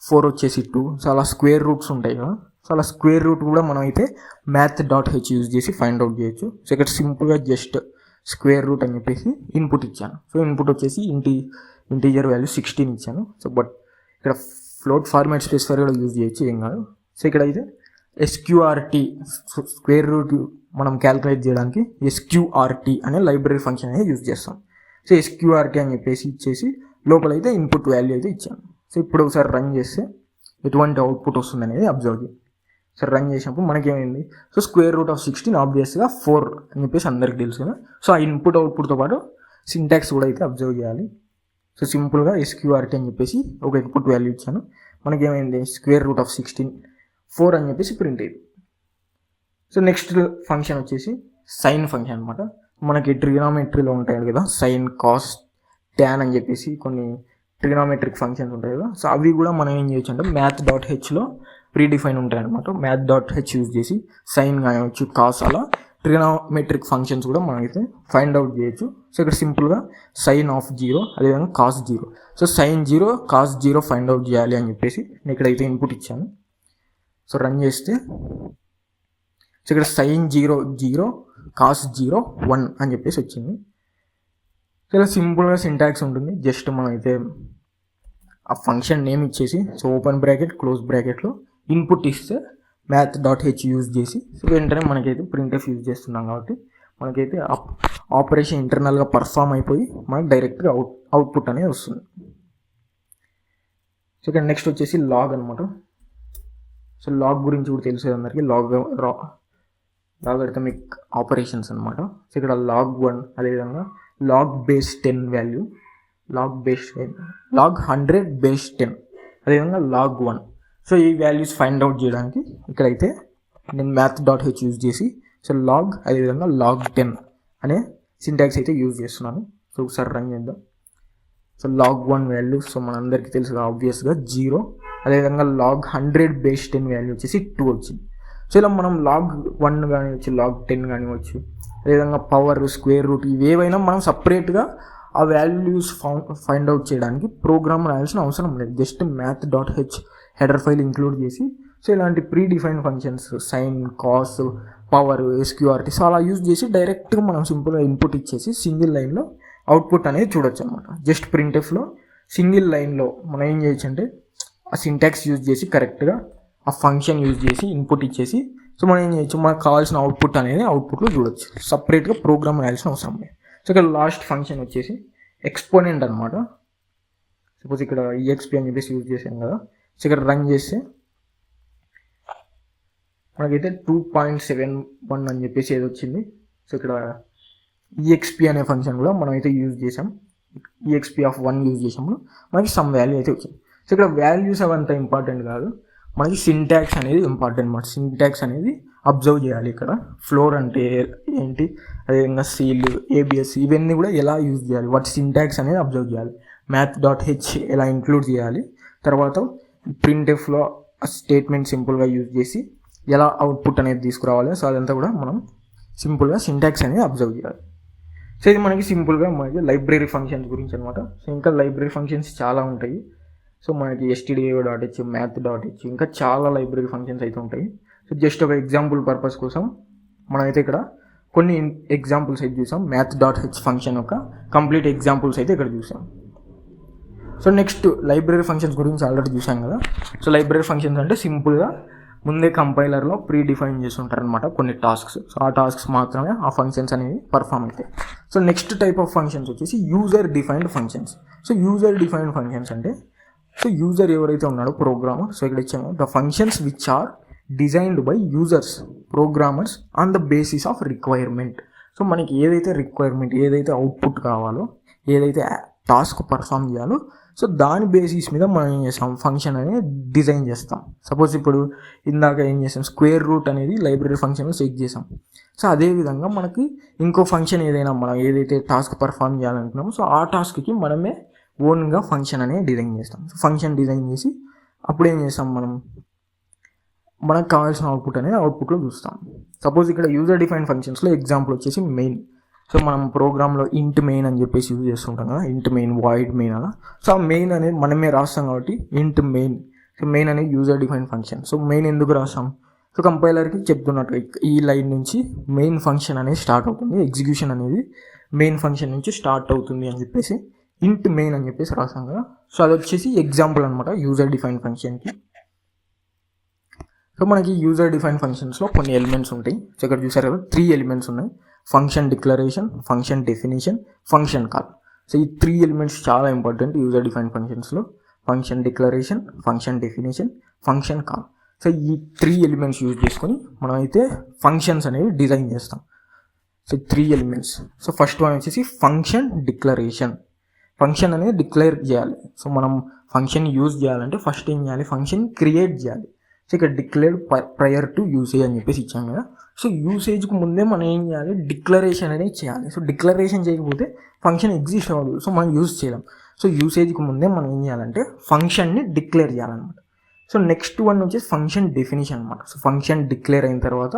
4 వచ్చేసి 2. సో అలా స్క్వేర్ రూట్స్ ఉంటాయి కదా. సో అలా స్క్వేర్ రూట్ కూడా మనం అయితే math.h యూజ్ చేసి ఫైండ్ అవుట్ చేయొచ్చు. సో ఇక్కడ సింపుల్గా జస్ట్ స్క్వేర్ రూట్ అని చెప్పేసి ఇన్పుట్ ఇచ్చాను. సో ఇన్పుట్ వచ్చేసి ఇంటీజర్ వాల్యూ 16 ఇచ్చాను. సో బట్ ఇక్కడ ఫ్లోట్ ఫార్మాట్ స్పెసిఫైర్ కూడా యూజ్ చేయొచ్చు, ఏం కాదు. సో ఇక్కడ అయితే SQRT, స్క్వేర్ రూట్ మనం క్యాల్కులేట్ చేయడానికి SQRT అనే లైబ్రరీ ఫంక్షన్ అనేది యూజ్ చేస్తాం. సో SQRT అని చెప్పేసి ఇచ్చేసి లోపలైతే ఇన్పుట్ వాల్యూ అయితే ఇచ్చాను. సో ఇప్పుడు ఒకసారి రన్ చేస్తే ఎటువంటి అవుట్పుట్ వస్తుంది అనేది అబ్జర్వ్ చేయండి. సో రన్ చేసినప్పుడు మనకేమైంది, సో స్క్వేర్ రూట్ ఆఫ్ 16 ఆబ్వియస్గా 4 అని చెప్పేసి అందరికి తెలుసు కదా. సో ఆ ఇన్పుట్ అవుట్పుట్తో పాటు సింటాక్స్ కూడా అయితే అబ్జర్వ్ చేయాలి. సో సింపుల్గా SQRT అని చెప్పేసి ఒక ఇన్పుట్ వాల్యూ ఇచ్చాను, మనకేమైంది స్క్వేర్ రూట్ ఆఫ్ 16 4 అని చెప్పేసి ప్రింట్ అయ్యింది. సో నెక్స్ట్ ఫంక్షన్ వచ్చేసి సైన్ ఫంక్షన్ అనమాట. మనకి ట్రిగ్నామెట్రీలో ఉంటాయి కదా, సైన్, కాస్, ట్యాన్ అని చెప్పేసి కొన్ని ట్రిగ్నామెట్రిక్ ఫంక్షన్స్ ఉంటాయి కదా. సో అవి కూడా మనం ఏం చేయొచ్చు అంటే math.hలో ప్రీడిఫైన్ ఉంటాయి అనమాట. math.h యూజ్ చేసి సైన్ కానివచ్చు, కాస్, అలా ట్రిగ్నామెట్రిక్ ఫంక్షన్స్ కూడా మనం అయితే ఫైండ్ అవుట్ చేయొచ్చు. సో ఇక్కడ సింపుల్గా సైన్ ఆఫ్ 0, అదేవిధంగా cos 0. So sine 0 cos 0 find out చేయాలి అని చెప్పేసి నేను ఇక్కడైతే ఇన్పుట్ ఇచ్చాను. సో రన్ చేస్తే సో ఇక్కడ సైన్ 0 0 కాస్ 0 1 అని చెప్పేసి వచ్చింది. సో ఇలా సింపుల్గా సింటాక్స్ ఉంటుంది. జస్ట్ మనం అయితే ఆ ఫంక్షన్ నేమ్ ఇచ్చేసి సో ఓపెన్ బ్రాకెట్ క్లోజ్ బ్రాకెట్లో ఇన్పుట్ ఇస్తే math.h యూజ్ చేసి సో వెంటనే మనకైతే ప్రింట్ఎఫ్ యూజ్ చేస్తున్నాం కాబట్టి మనకైతే ఆపరేషన్ ఇంటర్నల్గా పర్ఫామ్ అయిపోయి మనకు డైరెక్ట్గా అవుట్పుట్ అనేది వస్తుంది. సో ఇక్కడ నెక్స్ట్ వచ్చేసి లాగ్ అనమాట. సో లాగ్ గురించి కూడా తెలిసేది అందరికీ, లాగరిథమిక్ ఆపరేషన్స్ అనమాట. సో ఇక్కడ లాగ్ 1, అదేవిధంగా log base 10 value, log 100 base 10, అదేవిధంగా లాగ్ 1. సో ఈ వాల్యూస్ ఫైండ్ అవుట్ చేయడానికి ఇక్కడైతే నేను math.h యూజ్ చేసి సో లాగ్, అదేవిధంగా లాగ్ 10 అనే సింటాక్స్ అయితే యూజ్ చేస్తున్నాను. సో ఒకసారి రన్ చేద్దాం. సో లాగ్ 1 వాల్యూ సో మనందరికీ తెలుసు ఆబ్వియస్గా 0, అదేవిధంగా లాగ్ 100 బేస్ 10 వాల్యూ వచ్చేసి 2 వచ్చింది. సో ఇలా మనం లాగ్ 1 కానివచ్చు, లాగ్ 10 కానివచ్చు, అదేవిధంగా పవర్, స్క్వేర్ రూట్, ఇవేవైనా మనం సపరేట్గా ఆ వాల్యూస్ ఫైండ్ అవుట్ చేయడానికి ప్రోగ్రామ్ రాయాల్సిన అవసరం లేదు. Just math.h header file include చేసి సో ఇలాంటి predefine functions sine, cos, power, SQRT so అలా యూజ్ చేసి డైరెక్ట్గా మనం సింపుల్గా ఇన్పుట్ ఇచ్చేసి సింగిల్ లైన్లో అవుట్పుట్ అనేది చూడొచ్చు అనమాట. జస్ట్ ప్రింట్ఎఫ్లో సింగిల్ లైన్లో మనం ఏం చేయొచ్చు అంటే ఆ సింటాక్స్ యూజ్ చేసి కరెక్ట్గా ఆ ఫంక్షన్ యూజ్ చేసి ఇన్పుట్ ఇచ్చేసి సో మనం ఏం చేయొచ్చు, మనకు కావాల్సిన అవుట్పుట్ అనేది అవుట్పుట్లో చూడొచ్చు. సపరేట్గా ప్రోగ్రామ్ రాయాల్సిన అవసరం లేదు. సో ఇక్కడ లాస్ట్ ఫంక్షన్ వచ్చేసి ఎక్స్పోనెంట్ అనమాట. సపోజ్ ఇక్కడ EXP అని చెప్పేసి యూజ్ చేసాం కదా. సో ఇక్కడ రన్ చేస్తే మనకైతే 2.71 అని చెప్పేసి ఏది వచ్చింది. సో ఇక్కడ EXP అనే ఫంక్షన్ కూడా మనం అయితే యూజ్ చేసాం. ఈఎక్స్పీ ఆఫ్ 1 యూజ్ చేసినప్పుడు మనకి సమ్ వాల్యూ అయితే వచ్చింది. సో ఇక్కడ వాల్యూస్ అవంతా ఇంపార్టెంట్ కాదు, మనకి సింటాక్స్ అనేది ఇంపార్టెంట్ అన్నమాట. సింటాక్స్ అనేది అబ్జర్వ్ చేయాలి. ఇక్కడ ఫ్లోర్ అంటే ఏంటి, అదేవిధంగా సీల్, ఏబిఎస్ ఇవన్నీ కూడా ఎలా యూజ్ చేయాలి, వాటి సింటాక్స్ అనేది అబ్జర్వ్ చేయాలి. math.h ఎలా ఇంక్లూడ్ చేయాలి, తర్వాత ప్రింట్ఎఫ్లో స్టేట్మెంట్ సింపుల్గా యూజ్ చేసి ఎలా అవుట్పుట్ అనేది తీసుకురావాలి. సో అదంతా కూడా మనం సింపుల్గా సింటాక్స్ అనేది అబ్జర్వ్ చేయాలి. సో ఇది మనకి సింపుల్గా మనకి లైబ్రరీ ఫంక్షన్స్ గురించి అనమాట. సో ఇంకా లైబ్రరీ ఫంక్షన్స్ చాలా ఉంటాయి. సో మనకి stdio.h, math.h ఇంకా చాలా లైబ్రరీ ఫంక్షన్స్ అయితే ఉంటాయి. సో జస్ట్ ఒక ఎగ్జాంపుల్ పర్పస్ కోసం మనమైతే ఇక్కడ కొన్ని ఎగ్జాంపుల్స్ అయితే చూసాం. math.h ఫంక్షన్ యొక్క కంప్లీట్ ఎగ్జాంపుల్స్ అయితే ఇక్కడ చూసాం. సో నెక్స్ట్ లైబ్రరీ ఫంక్షన్స్ గురించి ఆల్రెడీ చూసాం కదా. సో లైబ్రరీ ఫంక్షన్స్ అంటే సింపుల్గా ముందే కంపైలర్లో ప్రీ డిఫైన్ చేసి ఉంటారనమాట కొన్ని టాస్క్స్. సో ఆ టాస్క్స్ మాత్రమే ఆ ఫంక్షన్స్ అనేవి పర్ఫామ్ అవుతాయి. So next type of functions వచ్చేసి user defined functions. So user defined functions అంటే సో యూజర్ ఎవరైతే ఉన్నాడో ప్రోగ్రామర్, సో ఇక్కడ ఇచ్చాము the functions which are designed by users programmers on the basis of requirement. So మనకి ఏదైతే requirement, ఏదైతే output కావాలో, ఏదైతే టాస్క్ పర్ఫామ్ చేయాలో, సో దాని బేసిస్ మీద మనం ఏం చేస్తాం, ఫంక్షన్ అనేది డిజైన్ చేస్తాం. సపోజ్ ఇప్పుడు ఇందాక ఏం చేస్తాం, స్క్వేర్ రూట్ అనేది లైబ్రరీ ఫంక్షన్లో చెక్ చేసాం. సో అదేవిధంగా మనకి ఇంకో ఫంక్షన్ ఏదైనా మనం ఏదైతే టాస్క్ పర్ఫామ్ చేయాలనుకున్నామో సో ఆ టాస్క్కి మనమే ఓన్గా ఫంక్షన్ అనేది డిజైన్ చేస్తాం. సో ఫంక్షన్ డిజైన్ చేసి అప్పుడు ఏం చేస్తాం, మనకు కావాల్సిన అవుట్పుట్ అనేది అవుట్పుట్లో చూస్తాం. సపోజ్ ఇక్కడ యూజర్ డిఫైన్ ఫంక్షన్స్లో ఎగ్జాంపుల్ వచ్చేసి మెయిన్. సో మనం ప్రోగ్రాంలో ఇంట్ మెయిన్ అని చెప్పేసి యూజ్ చేస్తుంటాం కదా, ఇంట్ మెయిన్, వాయిడ్ మెయిన్ అలా. సో ఆ మెయిన్ అనేది మనమే రాస్తాం కాబట్టి ఇంట్ మెయిన్. సో మెయిన్ అనేది user define function. So main ఎందుకు రాస్తాం, సో కంపైలర్కి చెప్తున్నట్టు ఈ లైన్ నుంచి మెయిన్ ఫంక్షన్ అనేది స్టార్ట్ అవుతుంది, ఎగ్జిక్యూషన్ అనేది మెయిన్ ఫంక్షన్ నుంచి స్టార్ట్ అవుతుంది అని చెప్పేసి ఇంట్ మెయిన్ అని చెప్పేసి రాస్తాం కదా. సో అది వచ్చేసి ఎగ్జాంపుల్ అనమాట యూజర్ డిఫైన్ ఫంక్షన్కి. సో మనకి యూజర్ డిఫైన్ ఫంక్షన్స్లో కొన్ని ఎలిమెంట్స్ ఉంటాయి. సో ఇక్కడ చూసారు కదా 3 ఎలిమెంట్స్ ఉన్నాయి, function declaration, function definition, function call. So ఈ 3 ఎలిమెంట్స్ చాలా ఇంపార్టెంట్ యూజర్ డిఫైన్ ఫంక్షన్స్లో. Function declaration, function definition, function call. So ఈ 3 ఎలిమెంట్స్ యూజ్ చేసుకొని మనం అయితే ఫంక్షన్స్ అనేవి డిజైన్ చేస్తాం. So 3 elements. So first one వచ్చేసి ఫంక్షన్ డిక్లరేషన్. ఫంక్షన్ అనేది డిక్లేర్ చేయాలి. సో మనం ఫంక్షన్ యూజ్ చేయాలంటే ఫస్ట్ ఏం చేయాలి, ఫంక్షన్ క్రియేట్ చేయాలి. సో ఇక్కడ డిక్లేర్డ్ ప్రయర్ టు యూసేజ్ అని చెప్పేసి ఇచ్చాం కదా. సో యూసేజ్కి ముందే మనం ఏం చేయాలి, డిక్లరేషన్ అనేది చేయాలి. సో డిక్లరేషన్ చేయకపోతే ఫంక్షన్ ఎగ్జిస్ట్ అవ్వదు, సో మనం యూజ్ చేయలేం. సో యూసేజ్కి ముందే మనం ఏం చేయాలంటే ఫంక్షన్ని డిక్లేర్ చేయాలన్నమాట. సో నెక్స్ట్ వన్ వచ్చేసి ఫంక్షన్ డెఫినేషన్ అనమాట. సో ఫంక్షన్ డిక్లేర్ అయిన తర్వాత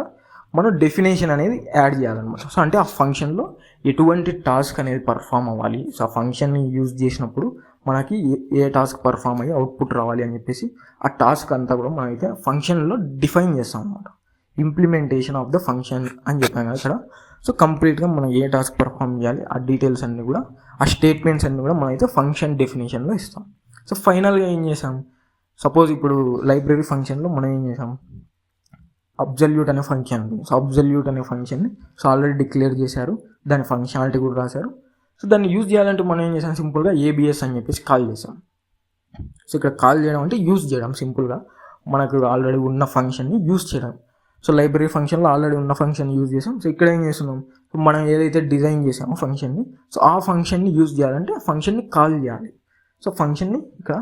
మనం డెఫినేషన్ అనేది యాడ్ చేయాలన్నమాట. సో అంటే ఆ ఫంక్షన్లో ఎటువంటి టాస్క్ అనేది పర్ఫామ్ అవ్వాలి, సో ఆ ఫంక్షన్ని యూజ్ చేసినప్పుడు మనకి ఏ టాస్క్ పర్ఫామ్ అయ్యి అవుట్పుట్ రావాలి అని చెప్పేసి ఆ టాస్క్ అంతా కూడా మనం అయితే ఫంక్షన్లో డిఫైన్ చేస్తాం అనమాట. ఇంప్లిమెంటేషన్ ఆఫ్ ద ఫంక్షన్ అని చెప్పాం కదా ఇక్కడ. సో కంప్లీట్గా మనం ఏ టాస్క్ పర్ఫామ్ చేయాలి ఆ డీటెయిల్స్ అన్నీ కూడా, ఆ స్టేట్మెంట్స్ అన్నీ కూడా మనం అయితే ఫంక్షన్ డెఫినేషన్లో ఇస్తాం. సో ఫైనల్గా ఏం చేసాం, సపోజ్ ఇప్పుడు లైబ్రరీ ఫంక్షన్లో మనం ఏం చేసాం, అబ్జల్యూట్ అనే ఫంక్షన్ ఉంది. సో అబ్జల్యూట్ అనే ఫంక్షన్ని సో ఆల్రెడీ డిక్లేర్ చేశారు, దాని ఫంక్షనాలిటీ కూడా రాశారు. సో దాన్ని యూజ్ చేయాలంటే మనం ఏం చేసాం, సింపుల్గా ఏబిఎస్ అని చెప్పేసి కాల్ చేసాం. సో ఇక్కడ కాల్ చేయడం అంటే యూజ్ చేయడం, సింపుల్గా మనకు ఆల్రెడీ ఉన్న ఫంక్షన్ని యూజ్ చేయడం. సో లైబ్రరీ ఫంక్షన్లో ఆల్రెడీ ఉన్న ఫంక్షన్ యూజ్ చేసాం. సో ఇక్కడ ఏం చేస్తున్నాం, మనం ఏదైతే డిజైన్ చేసామో ఫంక్షన్ని, సో ఆ ఫంక్షన్ని యూజ్ చేయాలంటే ఫంక్షన్ని కాల్ చేయాలి. సో ఫంక్షన్ని ఇక్కడ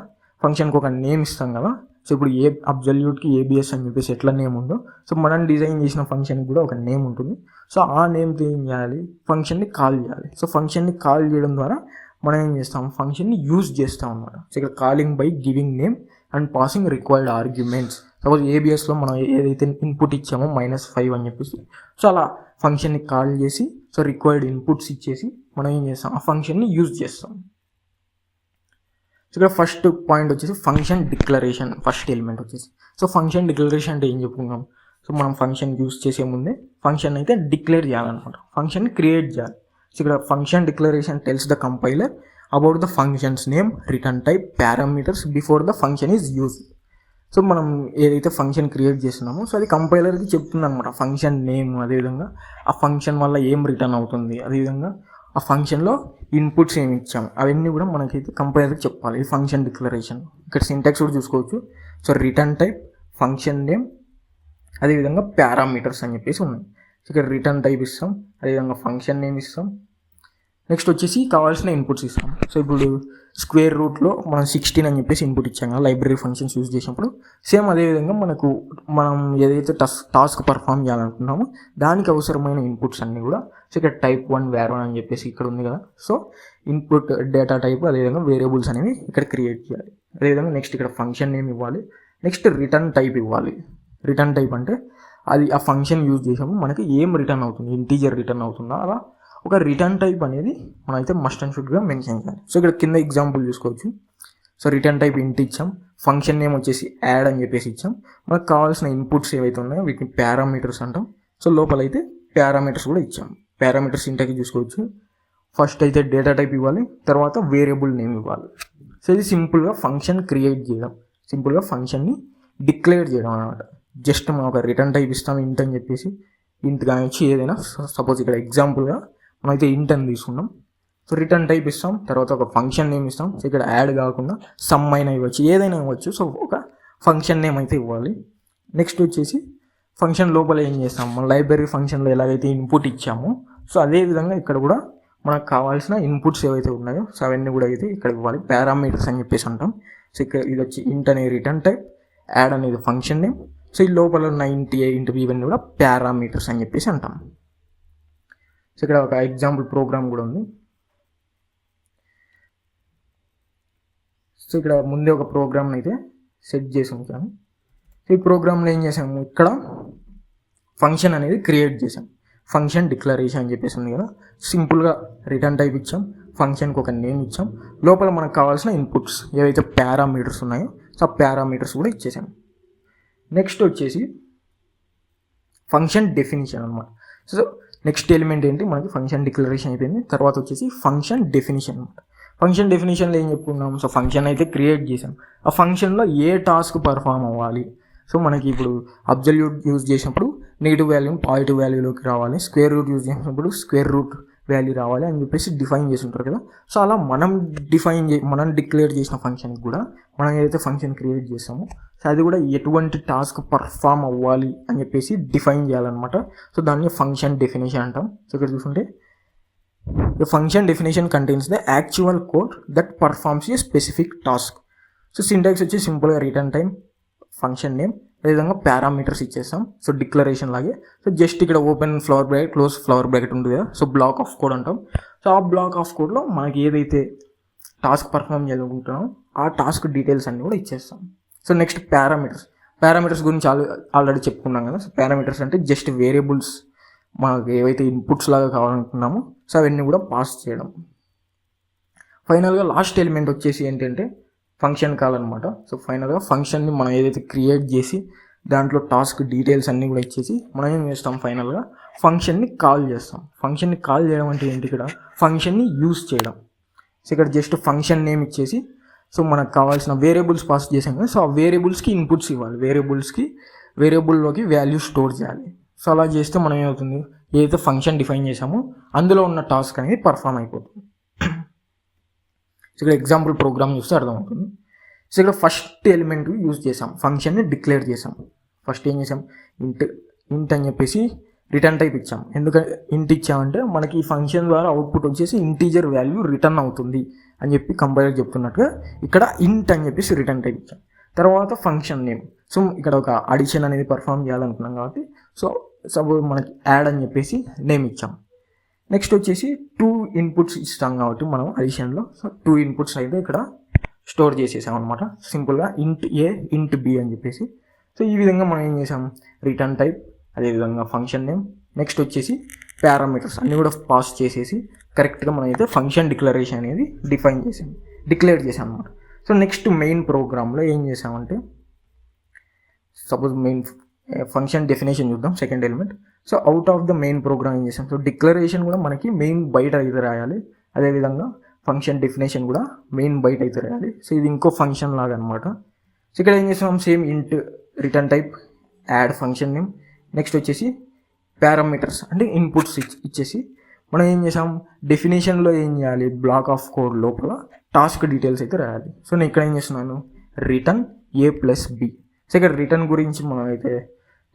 ఫంక్షన్కి ఒక నేమ్ ఇస్తాం కదా. సో ఇప్పుడు అబ్జల్యూట్కి ఏబిఎస్ అని చెప్పేసి ఎట్లా నేమ్ ఉందో, సో మనం డిజైన్ చేసిన ఫంక్షన్కి కూడా ఒక నేమ్ ఉంటుంది. సో ఆ నేమ్తో ఏం చేయాలి, ఫంక్షన్ని కాల్ చేయాలి. సో ఫంక్షన్ని కాల్ చేయడం ద్వారా మనం ఏం చేస్తాం, ఫంక్షన్ని యూజ్ చేస్తాం అన్నమాట. సో ఇక్కడ calling by giving name and passing required arguments. Suppose ఏబిఎస్లో మనం ఏదైతే ఇన్పుట్ ఇచ్చామో -5 అని చెప్పేసి, సో అలా ఫంక్షన్ని కాల్ చేసి సో రిక్వైర్డ్ ఇన్పుట్స్ ఇచ్చేసి మనం ఏం చేస్తాం, ఆ ఫంక్షన్ని యూజ్ చేస్తాం. సో ఇక్కడ ఫస్ట్ పాయింట్ వచ్చేసి ఫంక్షన్ డిక్లరేషన్, ఫస్ట్ ఎలిమెంట్ వచ్చేసి. సో ఫంక్షన్ డిక్లరేషన్ అంటే ఏం చెప్పుకున్నాం, సో మనం ఫంక్షన్ యూజ్ చేసే ముందే ఫంక్షన్ అయితే డిక్లేర్ చేయాలన్నమాట, ఫంక్షన్ క్రియేట్ చేయాలి. సో ఇక్కడ function declaration tells the compiler about the functions name, return type, parameters before the function is use. So మనం ఏదైతే ఫంక్షన్ క్రియేట్ చేస్తున్నామో సో అది కంపైలర్కి చెప్తుంది అనమాట, ఫంక్షన్ నేమ్, అదేవిధంగా ఆ ఫంక్షన్ వల్ల ఏం రిటర్న్ అవుతుంది, అదేవిధంగా ఆ ఫంక్షన్లో ఇన్పుట్స్ ఏమి ఇచ్చాము అవన్నీ కూడా మనకైతే కంపైలర్కి చెప్పాలి. ఈ ఫంక్షన్ డిక్లరేషన్ ఇక్కడ సింటాక్స్ కూడా చూసుకోవచ్చు. So return type, function name, అదేవిధంగా పారామీటర్స్ అని చెప్పేసి ఉన్నాయి. సో ఇక్కడ రిటర్న్ టైప్ ఇస్తాం, అదేవిధంగా ఫంక్షన్ నేమ్ ఇస్తాం, నెక్స్ట్ వచ్చేసి కావాల్సిన ఇన్పుట్స్ ఇస్తాం. సో ఇప్పుడు స్క్వేర్ రూట్లో మనం 16 అని చెప్పేసి ఇన్పుట్ ఇచ్చాం కదా లైబ్రరీ ఫంక్షన్స్ యూజ్ చేసినప్పుడు. సేమ్ అదేవిధంగా మనం ఏదైతే టాస్క్ పర్ఫామ్ చేయాలనుకున్నామో దానికి అవసరమైన ఇన్పుట్స్ అన్నీ కూడా సో ఇక్కడ type 1 var1 అని చెప్పేసి ఇక్కడ ఉంది కదా. సో ఇన్పుట్ డేటా టైప్ అదేవిధంగా వేరియబుల్స్ అనేవి ఇక్కడ క్రియేట్ చేయాలి. అదేవిధంగా నెక్స్ట్ ఇక్కడ ఫంక్షన్ నేమ్ ఇవ్వాలి. నెక్స్ట్ రిటర్న్ టైప్ ఇవ్వాలి. రిటర్న్ టైప్ అంటే అది ఆ ఫంక్షన్ యూజ్ చేసాము మనకి ఏం రిటర్న్ అవుతుంది, ఇంటీజర్ రిటర్న్ అవుతుందా, అలా ఒక రిటర్న్ టైప్ అనేది మనమైతే మస్ట్ అండ్ షుడ్గా మెన్షన్ చేయాలి. సో ఇక్కడ కింద ఎగ్జాంపుల్ చూసుకోవచ్చు. సో రిటర్న్ టైప్ ఇంట్ ఇచ్చాం, ఫంక్షన్ నేమ్ వచ్చేసి యాడ్ అని చెప్పేసి ఇచ్చాం. మనకు కావాల్సిన ఇన్పుట్స్ ఏవైతే ఉన్నాయో వీటిని పారామీటర్స్ అంటాం. సో లోపలైతే పారామీటర్స్ కూడా ఇచ్చాం. పారామీటర్స్ ఇంటకి చూసుకోవచ్చు. ఫస్ట్ అయితే డేటా టైప్ ఇవ్వాలి, తర్వాత వేరియబుల్ నేమ్ ఇవ్వాలి. సో ఇది సింపుల్గా ఫంక్షన్ క్రియేట్ చేయడం, సింపుల్గా ఫంక్షన్ని డిక్లేర్ చేయడం అనమాట. జస్ట్ మనం ఒక రిటర్న్ టైప్ ఇస్తాం ఇంట్ అని చెప్పేసి, ఇంట్ కానీ వచ్చి ఏదైనా సపోజ్ ఇక్కడ ఎగ్జాంపుల్గా మనమైతే ఇంట్ అని తీసుకున్నాం. సో రిటర్న్ టైప్ ఇస్తాం, తర్వాత ఒక ఫంక్షన్ నేమ్ ఇస్తాం. సో ఇక్కడ యాడ్ కాకుండా సమ్ అయినా ఇవ్వచ్చు, ఏదైనా ఇవ్వచ్చు. సో ఒక ఫంక్షన్ నేమ్ అయితే ఇవ్వాలి. నెక్స్ట్ వచ్చేసి ఫంక్షన్ లోపల ఏం చేస్తాం, మన లైబ్రరీ ఫంక్షన్లో ఎలాగైతే ఇన్పుట్ ఇచ్చామో సో అదేవిధంగా ఇక్కడ కూడా మనకు కావాల్సిన ఇన్పుట్స్ ఏవైతే ఉన్నాయో సో అవన్నీ కూడా అయితే ఇక్కడ ఇవ్వాలి. పారామీటర్స్ అని చెప్పేసి అంటాం. సో ఇక్కడ ఇది వచ్చి ఇంట్ అనేది రిటర్న్ టైప్, యాడ్ అనేది ఫంక్షన్ నేమ్. సో ఈ లోపల ఉన్న ఇంట్ ఏ ఇంట్ బి ఇవన్నీ కూడా పారామీటర్స్ అని చెప్పేసి అంటాం. సో ఇక్కడ ఒక ఎగ్జాంపుల్ ప్రోగ్రామ్ కూడా ఉంది. సో ఇక్కడ ముందే ఒక ప్రోగ్రామ్ని అయితే సెట్ చేసి ఉంచాను. సో ఈ ప్రోగ్రామ్లో ఏం చేసాము, ఇక్కడ ఫంక్షన్ అనేది క్రియేట్ చేసాం. ఫంక్షన్ డిక్లరేషన్ అని చెప్పేసి ఉంది కదా. సింపుల్గా రిటర్న్ టైప్ ఇచ్చాం, ఫంక్షన్కి ఒక నేమ్ ఇచ్చాం, లోపల మనకు కావాల్సిన ఇన్పుట్స్ ఏవైతే పారామీటర్స్ ఉన్నాయో సో ఆ పారామీటర్స్ కూడా ఇచ్చేసాం. నెక్స్ట్ వచ్చేసి ఫంక్షన్ డెఫినిషన్ అనమాట. సో నెక్స్ట్ ఎలిమెంట్ ఏంటి, మనకి ఫంక్షన్ డిక్లరేషన్ అయిపోయింది. తర్వాత వచ్చేసి ఫంక్షన్ డెఫినిషన్ అనమాట. ఫంక్షన్ డెఫినిషన్లో ఏం చెప్పుకున్నాం, సో ఫంక్షన్ అయితే క్రియేట్ చేసాం, ఆ ఫంక్షన్లో ఏ టాస్క్ పర్ఫామ్ అవ్వాలి. సో మనకి ఇప్పుడు అబ్జల్యూట్ యూజ్ చేసినప్పుడు నెగిటివ్ వాల్యూని పాజిటివ్ వాల్యూలోకి రావాలి, స్క్వేర్ రూట్ యూజ్ చేసినప్పుడు స్క్వేర్ రూట్ వాల్యూ రావాలి అని చెప్పేసి డిఫైన్ చేసి ఉంటారు కదా. సో అలా మనం డిక్లేర్ చేసిన ఫంక్షన్కి కూడా మనం ఏదైతే ఫంక్షన్ క్రియేట్ చేస్తామో సో అది కూడా ఎటువంటి టాస్క్ పర్ఫామ్ అవ్వాలి అని చెప్పేసి డిఫైన్ చేయాలన్నమాట. సో దాన్ని ఫంక్షన్ డెఫినేషన్ అంటాం. సో ఇక్కడ చూసుకుంటే the function definition contains the actual code that performs A specific task. So syntax వచ్చి సింపుల్గా రిటర్న్ టైం, ఫంక్షన్ నేమ్, అదేవిధంగా పారామీటర్స్ ఇచ్చేస్తాం. సో డిక్లరేషన్ లాగే. సో జస్ట్ ఇక్కడ open flower bracket, close flower bracket ఉంటుంది కదా. సో బ్లాక్ ఆఫ్ కోడ్ అంటాం. So ఆ బ్లాక్ ఆఫ్ కోడ్లో మనకి ఏదైతే టాస్క్ పర్ఫామ్ చేయాలనుకుంటున్నామో ఆ టాస్క్ డీటెయిల్స్ అన్నీ కూడా ఇచ్చేస్తాం. సో నెక్స్ట్ పారామీటర్స్ గురించి ఆల్రెడీ చెప్పుకున్నాం కదా. సో పారామీటర్స్ అంటే జస్ట్ వేరియబుల్స్ మనకు ఏవైతే ఇన్పుట్స్ లాగా కావాలనుకున్నామో సో అవన్నీ కూడా పాస్ చేయడం. ఫైనల్గా లాస్ట్ ఎలిమెంట్ వచ్చేసి ఏంటంటే ఫంక్షన్ కాల్ అనమాట. సో ఫైనల్గా ఫంక్షన్ని మనం ఏదైతే క్రియేట్ చేసి దాంట్లో టాస్క్ డీటెయిల్స్ అన్నీ కూడా ఇచ్చేసి మనం ఏం చేస్తాం, ఫైనల్గా ఫంక్షన్ని కాల్ చేస్తాం. ఫంక్షన్ని కాల్ చేయడం అంటే ఏంటి, ఇక్కడ ఫంక్షన్ని యూజ్ చేయడం. సో ఇక్కడ జస్ట్ ఫంక్షన్ నేమ్ ఇచ్చేసి సో మనకు కావాల్సిన వేరియబుల్స్ పాస్ చేసాం కదా. సో ఆ వేరియబుల్స్కి ఇన్పుట్స్ ఇవ్వాలి, వేరియబుల్లోకి వాల్యూ స్టోర్ చేయాలి. సో అలా చేస్తే మనం ఏమవుతుంది, ఏదైతే ఫంక్షన్ డిఫైన్ చేసామో అందులో ఉన్న టాస్క్ అనేది పర్ఫామ్ అయిపోతుంది. సో ఇక్కడ ఎగ్జాంపుల్ ప్రోగ్రామ్ చూస్తే అర్థమవుతుంది. సో ఇక్కడ ఫస్ట్ ఎలిమెంట్ యూజ్ చేసాం, ఫంక్షన్ని డిక్లేర్ చేసాం. ఫస్ట్ ఏం చేసాం, ఇంట్ అని చెప్పేసి రిటర్న్ టైప్ ఇచ్చాం. ఎందుకంటే ఇంట్ ఇచ్చామంటే మనకి ఈ ఫంక్షన్ ద్వారా అవుట్పుట్ వచ్చేసి ఇంటీజర్ వాల్యూ రిటర్న్ అవుతుంది అని చెప్పి కంపైలర్ చెప్తున్నట్టుగా ఇక్కడ ఇంట్ అని చెప్పేసి రిటర్న్ టైప్ ఇచ్చాం. తర్వాత ఫంక్షన్ నేమ్. సో ఇక్కడ ఒక అడిషన్ అనేది పర్ఫామ్ చేయాలనుకున్నాం కాబట్టి సో సపోజ్ మనకి యాడ్ అని చెప్పేసి నేమ్ ఇచ్చాం. నెక్స్ట్ వచ్చేసి 2 ఇన్పుట్స్ ఇస్తాం కాబట్టి మనం అడిషన్లో సో 2 ఇన్పుట్స్ అయితే ఇక్కడ స్టోర్ చేసేసాం అనమాట. సింపుల్గా ఇంట్ ఏ ఇంట్ బి అని చెప్పేసి. సో ఈ విధంగా మనం ఏం చేసాం, రిటర్న్ టైప్, అదేవిధంగా ఫంక్షన్ నేమ్, నెక్స్ట్ వచ్చేసి పారామీటర్స్ అన్నీ కూడా పాస్ చేసేసి కరెక్ట్గా మనం అయితే ఫంక్షన్ డిక్లరేషన్ అనేది డిక్లేర్ చేసాం అనమాట. సో నెక్స్ట్ మెయిన్ ప్రోగ్రామ్లో ఏం చేసామంటే సపోజ్ మెయిన్ ఫంక్షన్ డెఫినేషన్ చూద్దాం, second element. So out of the main program ఏం చేసాం, సో డిక్లరేషన్ కూడా మనకి మెయిన్ బయట అయితే రాయాలి, అదేవిధంగా ఫంక్షన్ డెఫినేషన్ కూడా మెయిన్ బయట అయితే రాయాలి. సో ఇది ఇంకో ఫంక్షన్ లాగా అనమాట. సో ఇక్కడ ఏం చేసాం, సేమ్ ఇంట్ return type, add function name, next వచ్చేసి పారామీటర్స్ అంటే ఇన్పుట్స్ ఇచ్చేసి మనం ఏం చేసాం, డెఫినేషన్లో ఏం చేయాలి, బ్లాక్ ఆఫ్ కోడ్ లోపల టాస్క్ డీటెయిల్స్ అయితే రాయాలి. సో నేను ఇక్కడ ఏం చేస్తున్నాను, రిటర్న్ a + b. సో ఇక్కడ రిటర్న్ గురించి మనం అయితే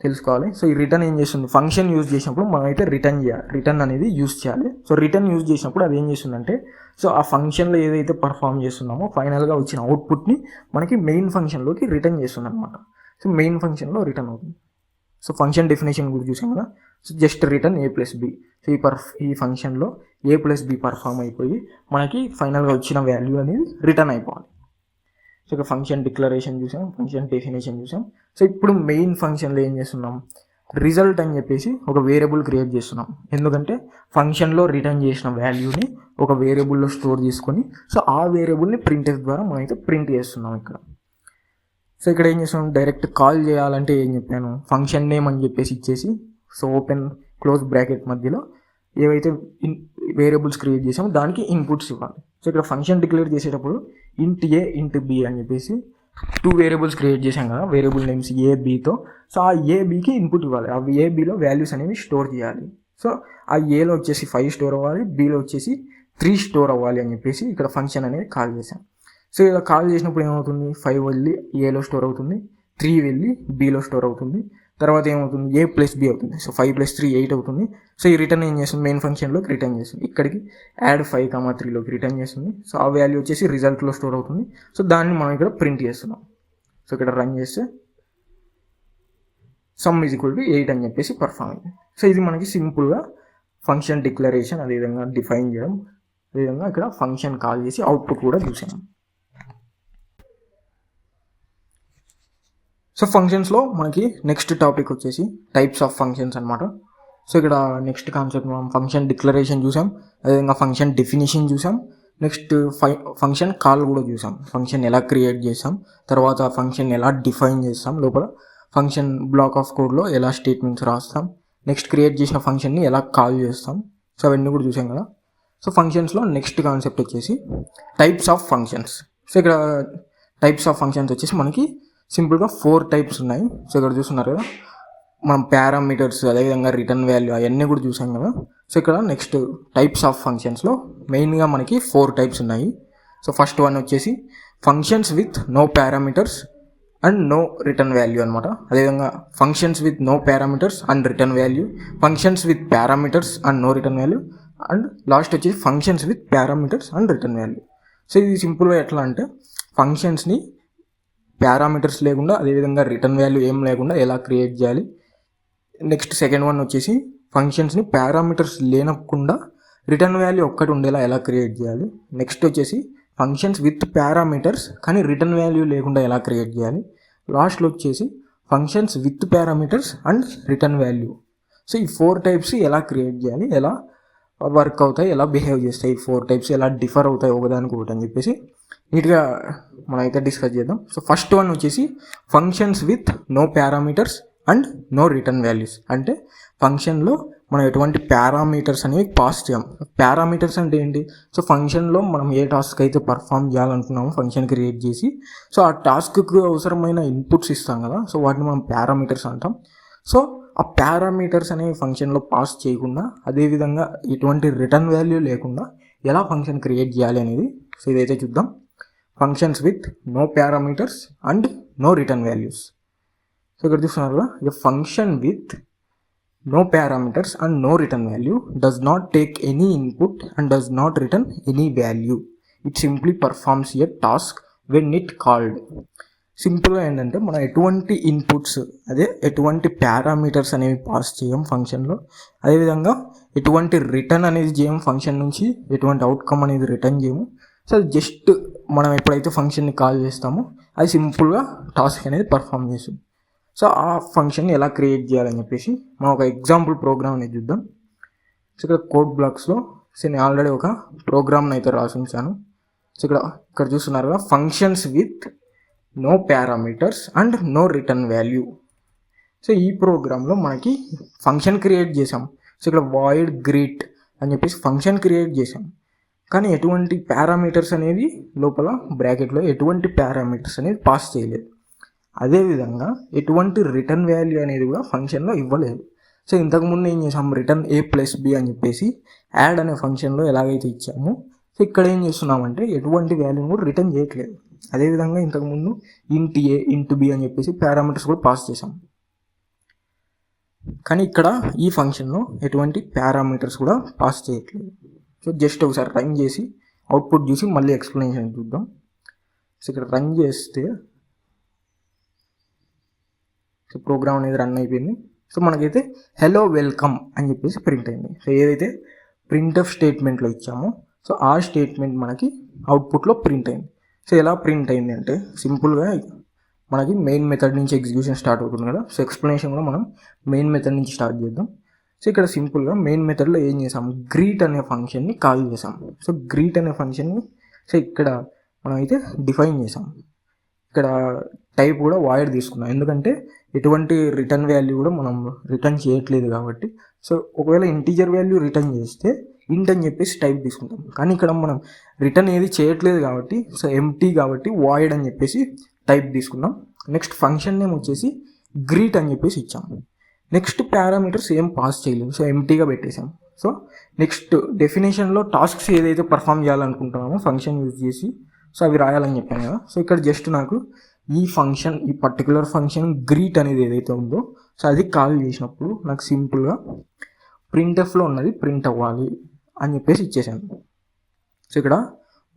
తెలుసుకోవాలి. సో ఈ రిటర్న్ ఏం చేస్తుంది, ఫంక్షన్ యూజ్ చేసినప్పుడు మనం అయితే రిటర్న్ అనేది యూజ్ చేయాలి. సో రిటర్న్ యూజ్ చేసినప్పుడు అది ఏం చేస్తుందంటే, సో ఆ ఫంక్షన్లో ఏదైతే పర్ఫామ్ చేస్తున్నామో ఫైనల్గా వచ్చిన అవుట్పుట్ని మనకి మెయిన్ ఫంక్షన్లోకి రిటర్న్ చేస్తుంది అనమాట. సో మెయిన్ ఫంక్షన్లో రిటర్న్ అవుతుంది. సో ఫంక్షన్ డెఫినేషన్ కూడా చూసాం కదా. So just return a+b. So ఈ ఫంక్షన్లో a+b పర్ఫామ్ అయిపోయి మనకి ఫైనల్గా వచ్చిన వాల్యూ అనేది రిటర్న్ అయిపోవాలి. సో ఇక్కడ ఫంక్షన్ డిక్లరేషన్ చూసాం, ఫంక్షన్ డెఫినేషన్ చూసాం. సో ఇప్పుడు మెయిన్ ఫంక్షన్లో ఏం చేస్తున్నాం, రిజల్ట్ అని చెప్పేసి ఒక వేరియబుల్ క్రియేట్ చేస్తున్నాం. ఎందుకంటే ఫంక్షన్లో రిటర్న్ చేసిన వాల్యూని ఒక వేరియబుల్లో స్టోర్ చేసుకొని సో ఆ వేరియబుల్ని ప్రింట్ఎఫ్ ద్వారా మనం అయితే ప్రింట్ చేస్తున్నాం ఇక్కడ. సో ఇక్కడ ఏం చేస్తున్నాం, డైరెక్ట్ కాల్ చేయాలంటే ఏం చెప్పాను, ఫంక్షన్ నేమ్ అని చెప్పేసి ఇచ్చేసి సో ఓపెన్ క్లోజ్ బ్రాకెట్ మధ్యలో ఏవైతే వేరియబుల్స్ క్రియేట్ చేసామో దానికి ఇన్పుట్స్ ఇవ్వాలి. సో ఇక్కడ ఫంక్షన్ డిక్లేర్ చేసేటప్పుడు int a int b అని చెప్పేసి 2 వేరియబుల్స్ క్రియేట్ చేసాం కదా, వేరియబుల్ నేమ్స్ a bతో. సో ఆ a bకి ఇన్పుట్ ఇవ్వాలి, ఆ a bలో వాల్యూస్ అనేవి స్టోర్ చేయాలి. సో ఆ aలో వచ్చేసి 5 స్టోర్ అవ్వాలి, bలో వచ్చేసి 3 స్టోర్ అవ్వాలి అని చెప్పేసి ఇక్కడ ఫంక్షన్ అనేది కాల్ చేసాం. సో ఇలా కాల్ చేసినప్పుడు ఏమవుతుంది, 5 వెళ్ళి ఏలో స్టోర్ అవుతుంది, 3 వెళ్ళి బీలో స్టోర్ అవుతుంది, తర్వాత ఏమవుతుంది a+b అవుతుంది. సో 5 + 3 8 అవుతుంది. సో ఈ రిటర్న్ ఏం చేస్తుంది, మెయిన్ ఫంక్షన్లోకి రిటర్న్ చేస్తుంది. ఇక్కడికి యాడ్ 5,3లోకి రిటర్న్ చేస్తుంది. సో ఆ వాల్యూ వచ్చేసి రిజల్ట్లో స్టోర్ అవుతుంది. సో దాన్ని మనం ఇక్కడ ప్రింట్ చేస్తున్నాం. సో ఇక్కడ రన్ చేస్తే సమ్ ఈజ్ ఈక్వల్ టు 8 అని చెప్పేసి పర్ఫామ్ అయింది. సో ఇది మనకి సింపుల్గా ఫంక్షన్ డిక్లరేషన్, అదేవిధంగా డిఫైన్ చేయడం, అదేవిధంగా ఇక్కడ ఫంక్షన్ కాల్ చేసి అవుట్పుట్ కూడా చూసాము. సో ఫంక్షన్స్లో మనకి నెక్స్ట్ టాపిక్ వచ్చేసి టైప్స్ ఆఫ్ ఫంక్షన్స్ అనమాట. సో ఇక్కడ నెక్స్ట్ కాన్సెప్ట్ మనం ఫంక్షన్ డిక్లరేషన్ చూసాం, అదేవిధంగా ఫంక్షన్ డెఫినేషన్ చూసాం, నెక్స్ట్ ఫంక్షన్ కాల్ కూడా చూసాం. ఫంక్షన్ ఎలా క్రియేట్ చేసాం, తర్వాత ఫంక్షన్ ఎలా డిఫైన్ చేస్తాం, లోపల ఫంక్షన్ బ్లాక్ ఆఫ్ కోడ్లో ఎలా స్టేట్మెంట్స్ రాస్తాం, నెక్స్ట్ క్రియేట్ చేసిన ఫంక్షన్ని ఎలా కాల్ చేస్తాం. సో అవన్నీ కూడా చూసాం కదా. సో ఫంక్షన్స్లో నెక్స్ట్ కాన్సెప్ట్ వచ్చేసి టైప్స్ ఆఫ్ ఫంక్షన్స్. సో ఇక్కడ టైప్స్ ఆఫ్ ఫంక్షన్స్ వచ్చేసి మనకి సింపుల్గా 4 టైప్స్ ఉన్నాయి. సో ఇక్కడ చూస్తున్నారు కదా, మనం పారామీటర్స్, అదేవిధంగా రిటర్న్ వాల్యూ అవన్నీ కూడా చూసాం కదా. సో ఇక్కడ నెక్స్ట్ టైప్స్ ఆఫ్ ఫంక్షన్స్లో మెయిన్గా మనకి 4 టైప్స్ ఉన్నాయి. సో ఫస్ట్ వన్ వచ్చేసి functions with no parameters and no return value అనమాట. అదేవిధంగా functions with no parameters and return value, functions with parameters and no return value, and last వచ్చేసి functions with parameters and return value. So ఇది సింపుల్గా ఎట్లా అంటే ఫంక్షన్స్ని parameters లేకుండా, అదేవిధంగా return value ఏం లేకుండా ఎలా క్రియేట్ చేయాలి. నెక్స్ట్ సెకండ్ వన్ వచ్చేసి ఫంక్షన్స్ని పారామీటర్స్ లేనకుండా రిటర్న్ వాల్యూ ఒక్కటి ఉండేలా ఎలా క్రియేట్ చేయాలి. నెక్స్ట్ వచ్చేసి ఫంక్షన్స్ విత్ పారామీటర్స్ కానీ రిటర్న్ వాల్యూ లేకుండా ఎలా క్రియేట్ చేయాలి. లాస్ట్లో వచ్చేసి functions with parameters and return value. So ఈ 4 టైప్స్ ఎలా క్రియేట్ చేయాలి, ఎలా వర్క్ అవుతాయి, ఎలా బిహేవ్ చేస్తాయి, ఈ 4 టైప్స్ ఎలా డిఫర్ అవుతాయి ఒకదానికి ఒకటి అని చెప్పేసి నీట్గా మనం అయితే డిస్కస్ చేద్దాం. సో ఫస్ట్ వన్ వచ్చేసి functions with no parameters and no return values. అంటే ఫంక్షన్లో మనం ఎటువంటి పారామీటర్స్ అనేవి పాస్ చేయం. పారామీటర్స్ అంటే ఏంటి, సో ఫంక్షన్లో మనం ఏ టాస్క్ అయితే పర్ఫామ్ చేయాలనుకున్నామో ఫంక్షన్ క్రియేట్ చేసి సో ఆ టాస్క్కి అవసరమైన ఇన్పుట్స్ ఇస్తాం కదా, సో వాటిని మనం పారామీటర్స్ అంటాం. సో ఆ పారామీటర్స్ అనేవి ఫంక్షన్లో పాస్ చేయకుండా, అదేవిధంగా ఎటువంటి రిటర్న్ వాల్యూ లేకుండా ఎలా ఫంక్షన్ క్రియేట్ చేయాలి అనేది సో ఇదైతే చూద్దాం. Functions with no parameters and no return values. So ఇక్కడ చూస్తున్నారు కదా, a function with no parameters and no return value does not take any input and does not return any value. It simply performs a task when it called. సింపుల్గా ఏంటంటే మనం ఎటువంటి inputs, అదే ఎటువంటి parameters అనేవి పాస్ చేయం ఫంక్షన్లో, అదేవిధంగా ఎటువంటి రిటర్న్ అనేది చేయం ఫంక్షన్ నుంచి, ఎటువంటి అవుట్కమ్ అనేది రిటర్న్ చేయము. సో జస్ట్ మనం ఎప్పుడైతే ఫంక్షన్ని కాల్ చేస్తామో అది సింపుల్గా టాస్క్ అనేది పర్ఫామ్ చేస్తుంది. సో ఆ ఫంక్షన్ ఎలా క్రియేట్ చేయాలని చెప్పేసి మనం ఒక ఎగ్జాంపుల్ ప్రోగ్రామ్ అనేది చూద్దాం. సో ఇక్కడ కోడ్ బ్లాక్స్లో సో నేను ఆల్రెడీ ఒక ప్రోగ్రామ్ని అయితే రాసి ఉంచాను. సో ఇక్కడ చూస్తున్నారు కదా, functions with no parameters and no return value. So ఈ ప్రోగ్రాంలో మనకి ఫంక్షన్ క్రియేట్ చేసాం. సో ఇక్కడ వాయిడ్ గ్రీట్ అని చెప్పేసి ఫంక్షన్ క్రియేట్ చేసాం, కానీ ఎటువంటి పారామీటర్స్ అనేది లోపల బ్రాకెట్లో ఎటువంటి పారామీటర్స్ అనేది పాస్ చేయలేదు. అదేవిధంగా ఎటువంటి రిటర్న్ వాల్యూ అనేది కూడా ఫంక్షన్లో ఇవ్వలేదు. సో ఇంతకుముందు ఏం చేసాం, రిటర్న్ a+b అని చెప్పేసి యాడ్ అనే ఫంక్షన్లో ఎలాగైతే ఇచ్చామో సో ఇక్కడ ఏం చేస్తున్నామంటే ఎటువంటి వాల్యూని కూడా రిటర్న్ చేయట్లేదు. అదేవిధంగా ఇంతకుముందు int a int b అని చెప్పేసి పారామీటర్స్ కూడా పాస్ చేసాం. కానీ ఇక్కడ ఈ ఫంక్షన్లో ఎటువంటి పారామీటర్స్ కూడా పాస్ చేయట్లేదు. సో జస్ట్ ఒకసారి రన్ చేసి అవుట్పుట్ చూసి మళ్ళీ ఎక్స్ప్లెనేషన్ చూద్దాం. సో ఇక్కడ రన్ చేస్తే సో ప్రోగ్రామ్ అనేది రన్ అయిపోయింది. సో మనకైతే హలో వెల్కమ్ అని చెప్పేసి ప్రింట్ అయింది. సో ఏదైతే ప్రింట్ఎఫ్ స్టేట్మెంట్లో ఇచ్చామో సో ఆ స్టేట్మెంట్ మనకి అవుట్పుట్లో ప్రింట్ అయింది. సో ఎలా ప్రింట్ అయింది అంటే సింపుల్గా మనకి మెయిన్ మెథడ్ నుంచి ఎగ్జిక్యూషన్ స్టార్ట్ అవుతుంది కదా. సో ఎక్స్ప్లెనేషన్ కూడా మనం మెయిన్ మెథడ్ నుంచి స్టార్ట్ చేద్దాం. సో ఇక్కడ సింపుల్గా మెయిన్ మెథడ్లో ఏం చేసాం, గ్రీట్ అనే ఫంక్షన్ని కాల్ చేసాం. సో గ్రీట్ అనే ఫంక్షన్ని సో ఇక్కడ మనం అయితే డిఫైన్ చేసాం. ఇక్కడ టైప్ కూడా వాయిడ్ తీసుకున్నాం, ఎందుకంటే ఎటువంటి రిటర్న్ వాల్యూ కూడా మనం రిటర్న్ చేయట్లేదు కాబట్టి. సో ఒకవేళ ఇంటీజర్ వాల్యూ రిటర్న్ చేస్తే ఇంట్ అని చెప్పేసి టైప్ తీసుకుంటాం, కానీ ఇక్కడ మనం రిటర్న్ ఏది చేయట్లేదు కాబట్టి సో ఎంటీ కాబట్టి వాయిడ్ అని చెప్పేసి టైప్ తీసుకున్నాం. నెక్స్ట్ ఫంక్షన్ నేమ్ వచ్చేసి గ్రీట్ అని చెప్పేసి ఇచ్చాం. నెక్స్ట్ పారామీటర్స్ ఏం పాస్ చేయలేదు, సో ఎంటీగా పెట్టేసాం. సో నెక్స్ట్ డెఫినేషన్లో టాస్క్స్ ఏదైతే పర్ఫామ్ చేయాలనుకుంటున్నామో ఫంక్షన్ యూజ్ చేసి సో అవి రాయాలని చెప్పాను కదా. సో ఇక్కడ జస్ట్ నాకు ఈ ఫంక్షన్, ఈ పర్టికులర్ ఫంక్షన్ గ్రీట్ అనేది ఏదైతే ఉందో సో అది కాల్ చేసినప్పుడు నాకు సింపుల్గా ప్రింట్ఎఫ్లో ఉన్నది ప్రింట్ అవ్వాలి అని చెప్పేసి ఇచ్చేసాను. సో ఇక్కడ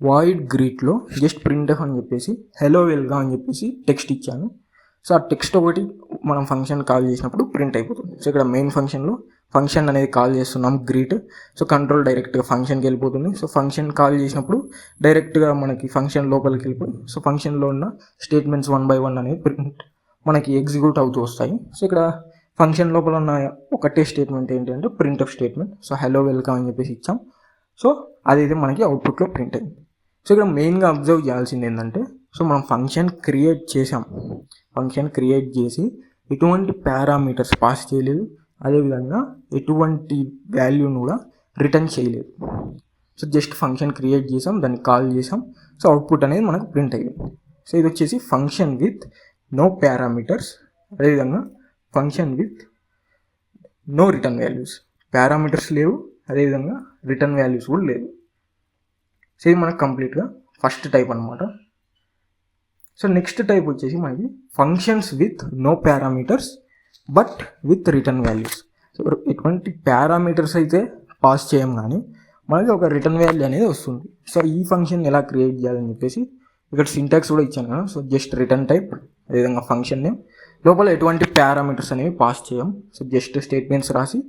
వాయిడ్ గ్రీట్లో జస్ట్ ప్రింట్ఎఫ్ అని చెప్పేసి హలో వెల్కమ్ అని చెప్పేసి టెక్స్ట్ ఇచ్చాను. సో ఆ టెక్స్ట్ ఒకటి మనం ఫంక్షన్ కాల్ చేసినప్పుడు ప్రింట్ అయిపోతుంది. సో ఇక్కడ మెయిన్ ఫంక్షన్లో ఫంక్షన్ అనేది కాల్ చేస్తున్నాం గ్రీట్. సో కంట్రోల్ డైరెక్ట్గా ఫంక్షన్కి వెళ్ళిపోతుంది. సో ఫంక్షన్ కాల్ చేసినప్పుడు డైరెక్ట్గా మనకి ఫంక్షన్ లోపలికి వెళ్ళిపోయి సో ఫంక్షన్లో ఉన్న స్టేట్మెంట్స్ 1 by 1 అనేది ప్రింట్ మనకి ఎగ్జిక్యూట్ అవుతూ వస్తాయి. సో ఇక్కడ ఫంక్షన్ లోపల ఉన్న ఒకటే స్టేట్మెంట్ ఏంటంటే printf statement. So hello welcome అని చెప్పేసి ఇచ్చాం. సో అదైతే మనకి అవుట్పుట్లో ప్రింట్ అయింది. సో ఇక్కడ మెయిన్గా అబ్జర్వ్ చేయాల్సింది ఏంటంటే సో మనం ఫంక్షన్ క్రియేట్ చేసాం, ఫంక్షన్ క్రియేట్ చేసి ఎటువంటి పారామీటర్స్ పాస్ చేయలేదు, అదేవిధంగా ఎటువంటి వాల్యూని కూడా రిటర్న్ చేయలేదు. సో జస్ట్ ఫంక్షన్ క్రియేట్ చేసాం, దాన్ని కాల్ చేసాం, సో అవుట్పుట్ అనేది మనకు ప్రింట్ అయ్యింది. సో ఇది వచ్చేసి ఫంక్షన్ విత్ నో పారామీటర్స్, అదేవిధంగా function with no return values. Parameters లేవు, అదేవిధంగా రిటర్న్ వాల్యూస్ కూడా లేవు. సో ఇది మనకు కంప్లీట్గా ఫస్ట్ టైప్ అనమాట. సో నెక్స్ట్ టైప్ వచ్చేసి మనకి functions with no parameters but with return values. So ఎటువంటి పారామీటర్స్ అయితే పాస్ చేయం కానీ మనకి ఒక రిటర్న్ వాల్యూ అనేది వస్తుంది. సో ఈ ఫంక్షన్ ఎలా క్రియేట్ చేయాలని చెప్పేసి ఇక్కడ సింటాక్స్ కూడా ఇచ్చాను కదా. సో జస్ట్ రిటర్న్ టైప్, అదేవిధంగా ఫంక్షన్ నేమ్, లోపల ఎటువంటి పారామీటర్స్ అనేవి పాస్ చేయం. సో జస్ట్ స్టేట్మెంట్స్ రాసి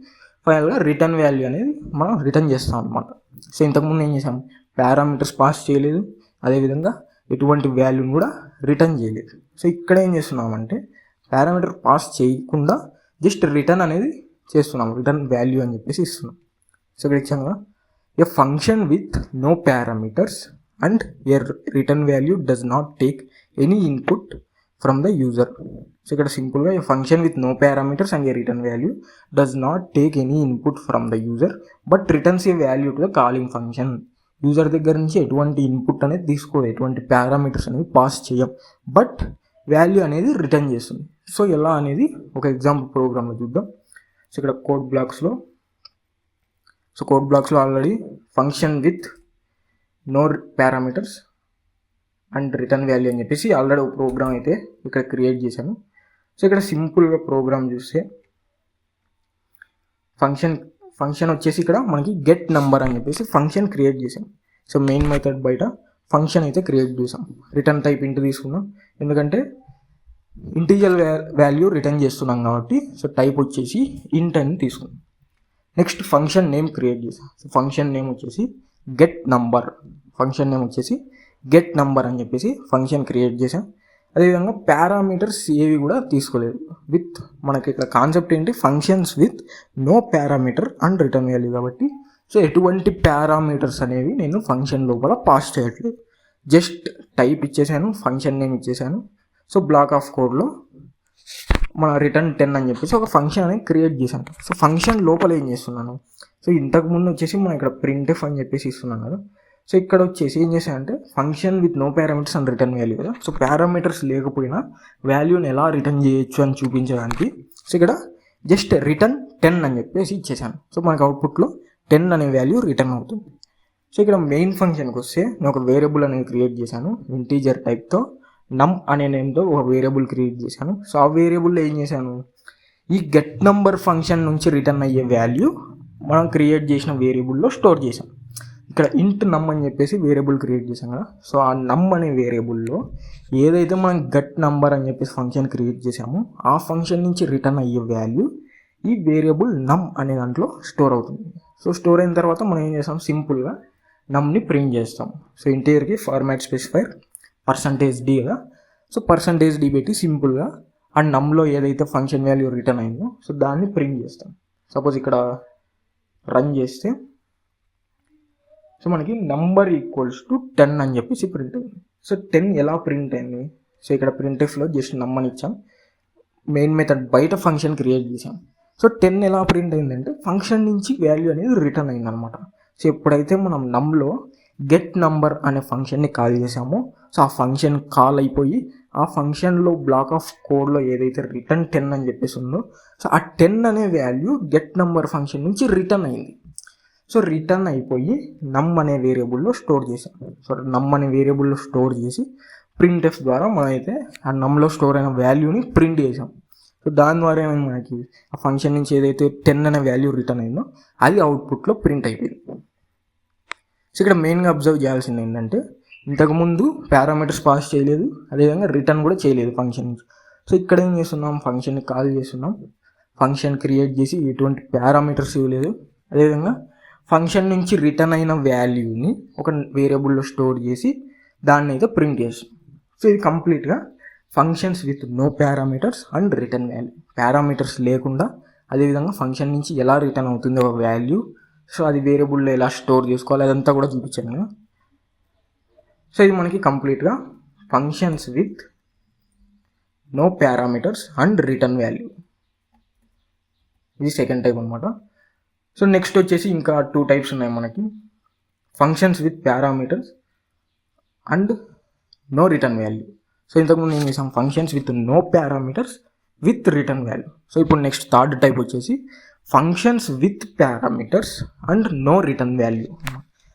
ఫైనల్గా రిటర్న్ వాల్యూ అనేది మనం రిటర్న్ చేస్తాం అనమాట. సో ఇంతకుముందు ఏం చేసాం, పారామీటర్స్ పాస్ చేయలేదు, అదేవిధంగా ఎటువంటి వాల్యూని కూడా రిటర్న్ చేయలేదు. సో ఇక్కడ ఏం చేస్తున్నామంటే పారామీటర్ పాస్ చేయకుండా జస్ట్ రిటర్న్ అనేది చేస్తున్నాం, రిటర్న్ వాల్యూ అని చెప్పేసి ఇస్తున్నాం. సో ఇక్కడ ఇచ్చాను, a function with no parameters and a return value does not take any input from the user. So ఇక్కడ సింపుల్గా a function with no parameters and a return value does not take any input from the user but returns a value to the calling function. యూజర్ దగ్గర నుంచి ఎటువంటి input అనేది తీసుకోదు, ఎటువంటి parameters అనేవి పాస్ చేయం, బట్ వాల్యూ అనేది రిటర్న్ చేస్తుంది. సో ఎలా అనేది ఒక ఎగ్జాంపుల్ ప్రోగ్రామ్లో చూద్దాం. సో ఇక్కడ కోడ్ బ్లాక్స్లో already function with no parameters and return value అని చెప్పేసి ఆల్రెడీ ఒక ప్రోగ్రామ్ అయితే ఇక్కడ క్రియేట్ చేశాను. సో ఇక్కడ సింపుల్గా ప్రోగ్రామ్ చూస్తే ఫంక్షన్ వచ్చేసి ఇక్కడ మనకి గెట్ నెంబర్ అని చెప్పేసి ఫంక్షన్ క్రియేట్ చేసాం. సో మెయిన్ మెథడ్ బయట ఫంక్షన్ అయితే క్రియేట్ చేసాం, రిటర్న్ టైప్ ఇంటి తీసుకున్నాం, ఎందుకంటే ఇంటీజర్ వాల్యూ రిటర్న్ చేస్తున్నాం కాబట్టి. సో టైప్ వచ్చేసి ఇంట్ అని తీసుకున్నాం. నెక్స్ట్ ఫంక్షన్ నేమ్ క్రియేట్ చేసాం. సో ఫంక్షన్ నేమ్ వచ్చేసి గెట్ నంబర్, గెట్ నంబర్ అని చెప్పేసి ఫంక్షన్ క్రియేట్ చేసాం. అదేవిధంగా పారామీటర్స్ ఏవి కూడా తీసుకోలేదు. విత్ మనకి ఇక్కడ కాన్సెప్ట్ ఏంటి, functions with no parameter and return value కాబట్టి. సో ఎటువంటి పారామీటర్స్ అనేవి నేను ఫంక్షన్ లోపల పాస్ చేయట్లేదు, జస్ట్ టైప్ ఇచ్చేసాను, ఫంక్షన్ నేమ్ ఇచ్చేసాను. సో బ్లాక్ ఆఫ్ కోడ్లో మన రిటర్న్ 10 అని చెప్పేసి ఒక ఫంక్షన్ అనేది క్రియేట్ చేశాను. సో ఫంక్షన్ లోపల ఏం చేస్తున్నాను, సో ఇంతకుముందు వచ్చేసి మనం ఇక్కడ ప్రింట్ఎఫ్ అని చెప్పేసి ఇస్తున్నాం కదా. సో ఇక్కడ వచ్చేసి ఏం చేశానంటే function with no parameters and return value కదా. సో పారామీటర్స్ లేకపోయినా వాల్యూని ఎలా రిటర్న్ చేయొచ్చు అని చూపించడానికి సో ఇక్కడ జస్ట్ రిటర్న్ 10 అని చెప్పేసి ఇచ్చేసాను. సో మనకు అవుట్పుట్లో 10 అనే వాల్యూ రిటర్న్ అవుతుంది. సో ఇక్కడ మెయిన్ ఫంక్షన్కి వస్తే నేను ఒక వేరియబుల్ అనేది క్రియేట్ చేశాను, ఇంటీజర్ టైప్తో నమ్ అనే నేమ్తో ఒక వేరియబుల్ క్రియేట్ చేశాను. సో ఆ వేరియబుల్లో ఏం చేశాను, ఈ గెట్ నంబర్ ఫంక్షన్ నుంచి రిటర్న్ అయ్యే వాల్యూ మనం క్రియేట్ చేసిన వేరియబుల్లో స్టోర్ చేసాం. ఇక్కడ ఇంట్ నమ్ అని చెప్పేసి వేరియబుల్ క్రియేట్ చేసాం కదా. సో ఆ నమ్ అనే వేరియబుల్లో ఏదైతే మనం గెట్ నంబర్ అని చెప్పేసి ఫంక్షన్ క్రియేట్ చేసామో ఆ ఫంక్షన్ నుంచి రిటర్న్ అయ్యే వాల్యూ ఈ వేరియబుల్ నమ్ అనే దాంట్లో స్టోర్ అవుతుంది. సో స్టోర్ అయిన తర్వాత మనం ఏం చేస్తాం, సింపుల్గా నమ్ని ప్రింట్ చేస్తాం. సో ఇంటీరియర్కి ఫార్మాట్ స్పెసిఫైర్ %d కదా. సో %d పెట్టి సింపుల్గా ఆ నమ్లో ఏదైతే ఫంక్షన్ వాల్యూ రిటర్న్ అయిందో సో దాన్ని ప్రింట్ చేస్తాం. సపోజ్ ఇక్కడ రన్ చేస్తే సో మనకి నంబర్ = 10 అని చెప్పేసి ప్రింట్ అయింది. సో 10 ఎలా ప్రింట్ అయింది, సో ఇక్కడ ప్రింట్ఎఫ్లో జస్ట్ నమ్మని ఇచ్చాం, మెయిన్ మెథడ్ బయట ఫంక్షన్ క్రియేట్ చేసాం. సో 10 ఎలా ప్రింట్ అయిందంటే ఫంక్షన్ నుంచి వాల్యూ అనేది రిటర్న్ అయిందనమాట. సో ఎప్పుడైతే మనం నమ్లో గెట్ నంబర్ అనే ఫంక్షన్ని కాల్ చేసామో సో ఆ ఫంక్షన్ కాల్ అయిపోయి ఆ ఫంక్షన్లో బ్లాక్ ఆఫ్ కోడ్లో ఏదైతే రిటర్న్ 10 అని చెప్పేసి ఉందో సో ఆ 10 అనే వాల్యూ గెట్ నంబర్ ఫంక్షన్ నుంచి రిటర్న్ అయింది. సో రిటర్న్ అయిపోయి నమ్ అనే వేరియబుల్లో స్టోర్ చేసాం. సో నమ్ అనే వేరియబుల్లో స్టోర్ చేసి ప్రింట్ఎఫ్ ద్వారా మనమైతే ఆ నమ్లో స్టోర్ అయిన వాల్యూని ప్రింట్ చేసాం. సో దాని ద్వారా ఏమైంది, మనకి ఆ ఫంక్షన్ నుంచి ఏదైతే 10 అనే వాల్యూ రిటర్న్ అయిందో అది అవుట్పుట్లో ప్రింట్ అయిపోయింది. సో ఇక్కడ మెయిన్గా అబ్జర్వ్ చేయాల్సింది ఏంటంటే ఇంతకుముందు పారామీటర్స్ పాస్ చేయలేదు, అదేవిధంగా రిటర్న్ కూడా చేయలేదు ఫంక్షన్ నుంచి. సో ఇక్కడ ఏం చేస్తున్నాం, ఫంక్షన్ని కాల్ చేస్తున్నాం, ఫంక్షన్ క్రియేట్ చేసి ఎటువంటి పారామీటర్స్ ఇవ్వలేదు, అదేవిధంగా ఫంక్షన్ నుంచి రిటర్న్ అయిన వాల్యూని ఒక వేరియబుల్లో స్టోర్ చేసి దాన్ని అయితే ప్రింట్ చేస్తాం. సో ఇది కంప్లీట్గా functions with no parameters and return value. Parameters లేకుండా అదేవిధంగా ఫంక్షన్ నుంచి ఎలా రిటర్న్ అవుతుందో ఒక వాల్యూ, సో అది వేరియబుల్లో ఎలా స్టోర్ చేసుకోవాలి అదంతా కూడా చూపించాను కదా. సో ఇది మనకి కంప్లీట్గా functions with no parameters and return value, ఇది సెకండ్ టైప్ అనమాట. సో నెక్స్ట్ వచ్చేసి ఇంకా 2 టైప్స్ ఉన్నాయి మనకి, functions with parameters and no return value. So ఇంతకుముందు ఏం చేసాం, functions with no parameters with return value. So ఇప్పుడు నెక్స్ట్ థర్డ్ టైప్ వచ్చేసి functions with parameters and no return value.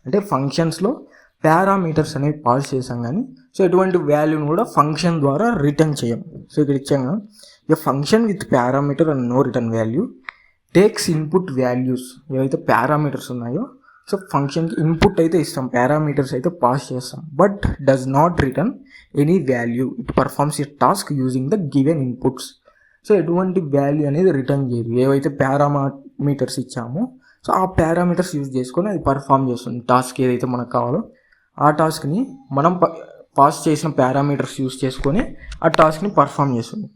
అంటే ఫంక్షన్స్లో పారామీటర్స్ అనేవి పాస్ చేసాం కానీ సో ఎటువంటి వాల్యూని కూడా ఫంక్షన్ ద్వారా రిటర్న్ చేయం. సో ఇక్కడ ఇచ్చాం కదా, ఇక function with parameter and no return value takes input values, ఏవైతే పారామీటర్స్ ఉన్నాయో సో ఫంక్షన్కి ఇన్పుట్ అయితే ఇస్తాం, పారామీటర్స్ అయితే పాస్ చేస్తాం, but does not return any value, it performs a task using the given inputs. So ఎటువంటి వాల్యూ అనేది return చేయదు, ఏవైతే పారామీటర్స్ ఇచ్చామో సో ఆ పారామీటర్స్ యూజ్ చేసుకొని అది పర్ఫామ్ చేస్తుంది. టాస్క్ ఏదైతే మనకు కావాలో ఆ టాస్క్ని మనం పాస్ చేసిన పారామీటర్స్ యూజ్ చేసుకొని ఆ టాస్క్ని పర్ఫామ్ చేస్తుంది,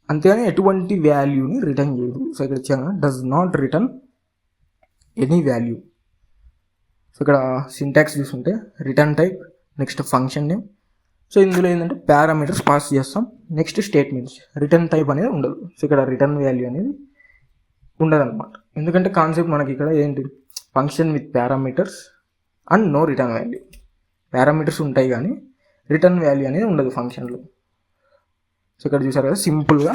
అంతేగాని ఎటువంటి వాల్యూని రిటర్న్ చేయదు. సో ఇక్కడ ఇచ్చాను does not return any value. So ఇక్కడ సింటాక్స్ చూసుకుంటే return type, next function name. So ఇందులో ఏంటంటే పారామీటర్స్ పాస్ చేస్తాం, నెక్స్ట్ స్టేట్మెంట్స్, రిటర్న్ టైప్ అనేది ఉండదు. సో ఇక్కడ రిటర్న్ వాల్యూ అనేది ఉండదు అనమాట, ఎందుకంటే కాన్సెప్ట్ మనకి ఇక్కడ ఏంటి, function with parameters and no return value. Parameters ఉంటాయి కానీ రిటర్న్ వాల్యూ అనేది ఉండదు ఫంక్షన్లో. సో ఇక్కడ చూసారు కదా, సింపుల్గా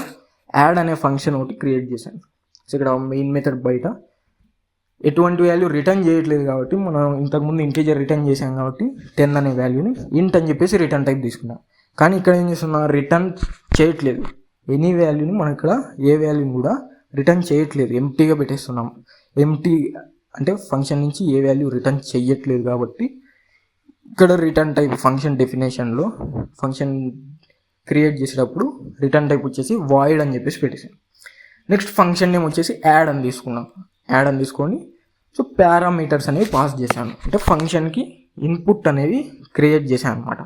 యాడ్ అనే ఫంక్షన్ ఒకటి క్రియేట్ చేశాను. సో ఇక్కడ మెయిన్ మెథడ్ బయట ఎటువంటి వాల్యూ రిటర్న్ చేయట్లేదు కాబట్టి మనం ఇంతకుముందు ఇంటీజర్ రిటర్న్ చేసాం కాబట్టి 10 అనే వాల్యూని ఇంట్ అని చెప్పేసి రిటర్న్ టైప్ తీసుకున్నాం. కానీ ఇక్కడ ఏం చేస్తున్నా, రిటర్న్ చేయట్లేదు ఎనీ వాల్యూని, మనం ఇక్కడ ఏ వాల్యూని కూడా రిటర్న్ చేయట్లేదు, ఎంటీగా పెట్టేస్తున్నాం. ఎంటీ అంటే ఫంక్షన్ నుంచి ఏ వాల్యూ రిటర్న్ చేయట్లేదు కాబట్టి ఇక్కడ రిటర్న్ టైప్ ఫంక్షన్ డెఫినేషన్లో ఫంక్షన్ క్రియేట్ చేసేటప్పుడు రిటర్న్ టైప్ వచ్చేసి వాయిడ్ అని చెప్పేసి పెట్టేసాం. నెక్స్ట్ ఫంక్షన్ నేమ్ వచ్చేసి యాడ్ అని తీసుకున్నాం. యాడ్ అని తీసుకొని సో పారామీటర్స్ అనేవి పాస్ చేశాను, అంటే ఫంక్షన్కి ఇన్పుట్ అనేవి క్రియేట్ చేశాను అనమాట.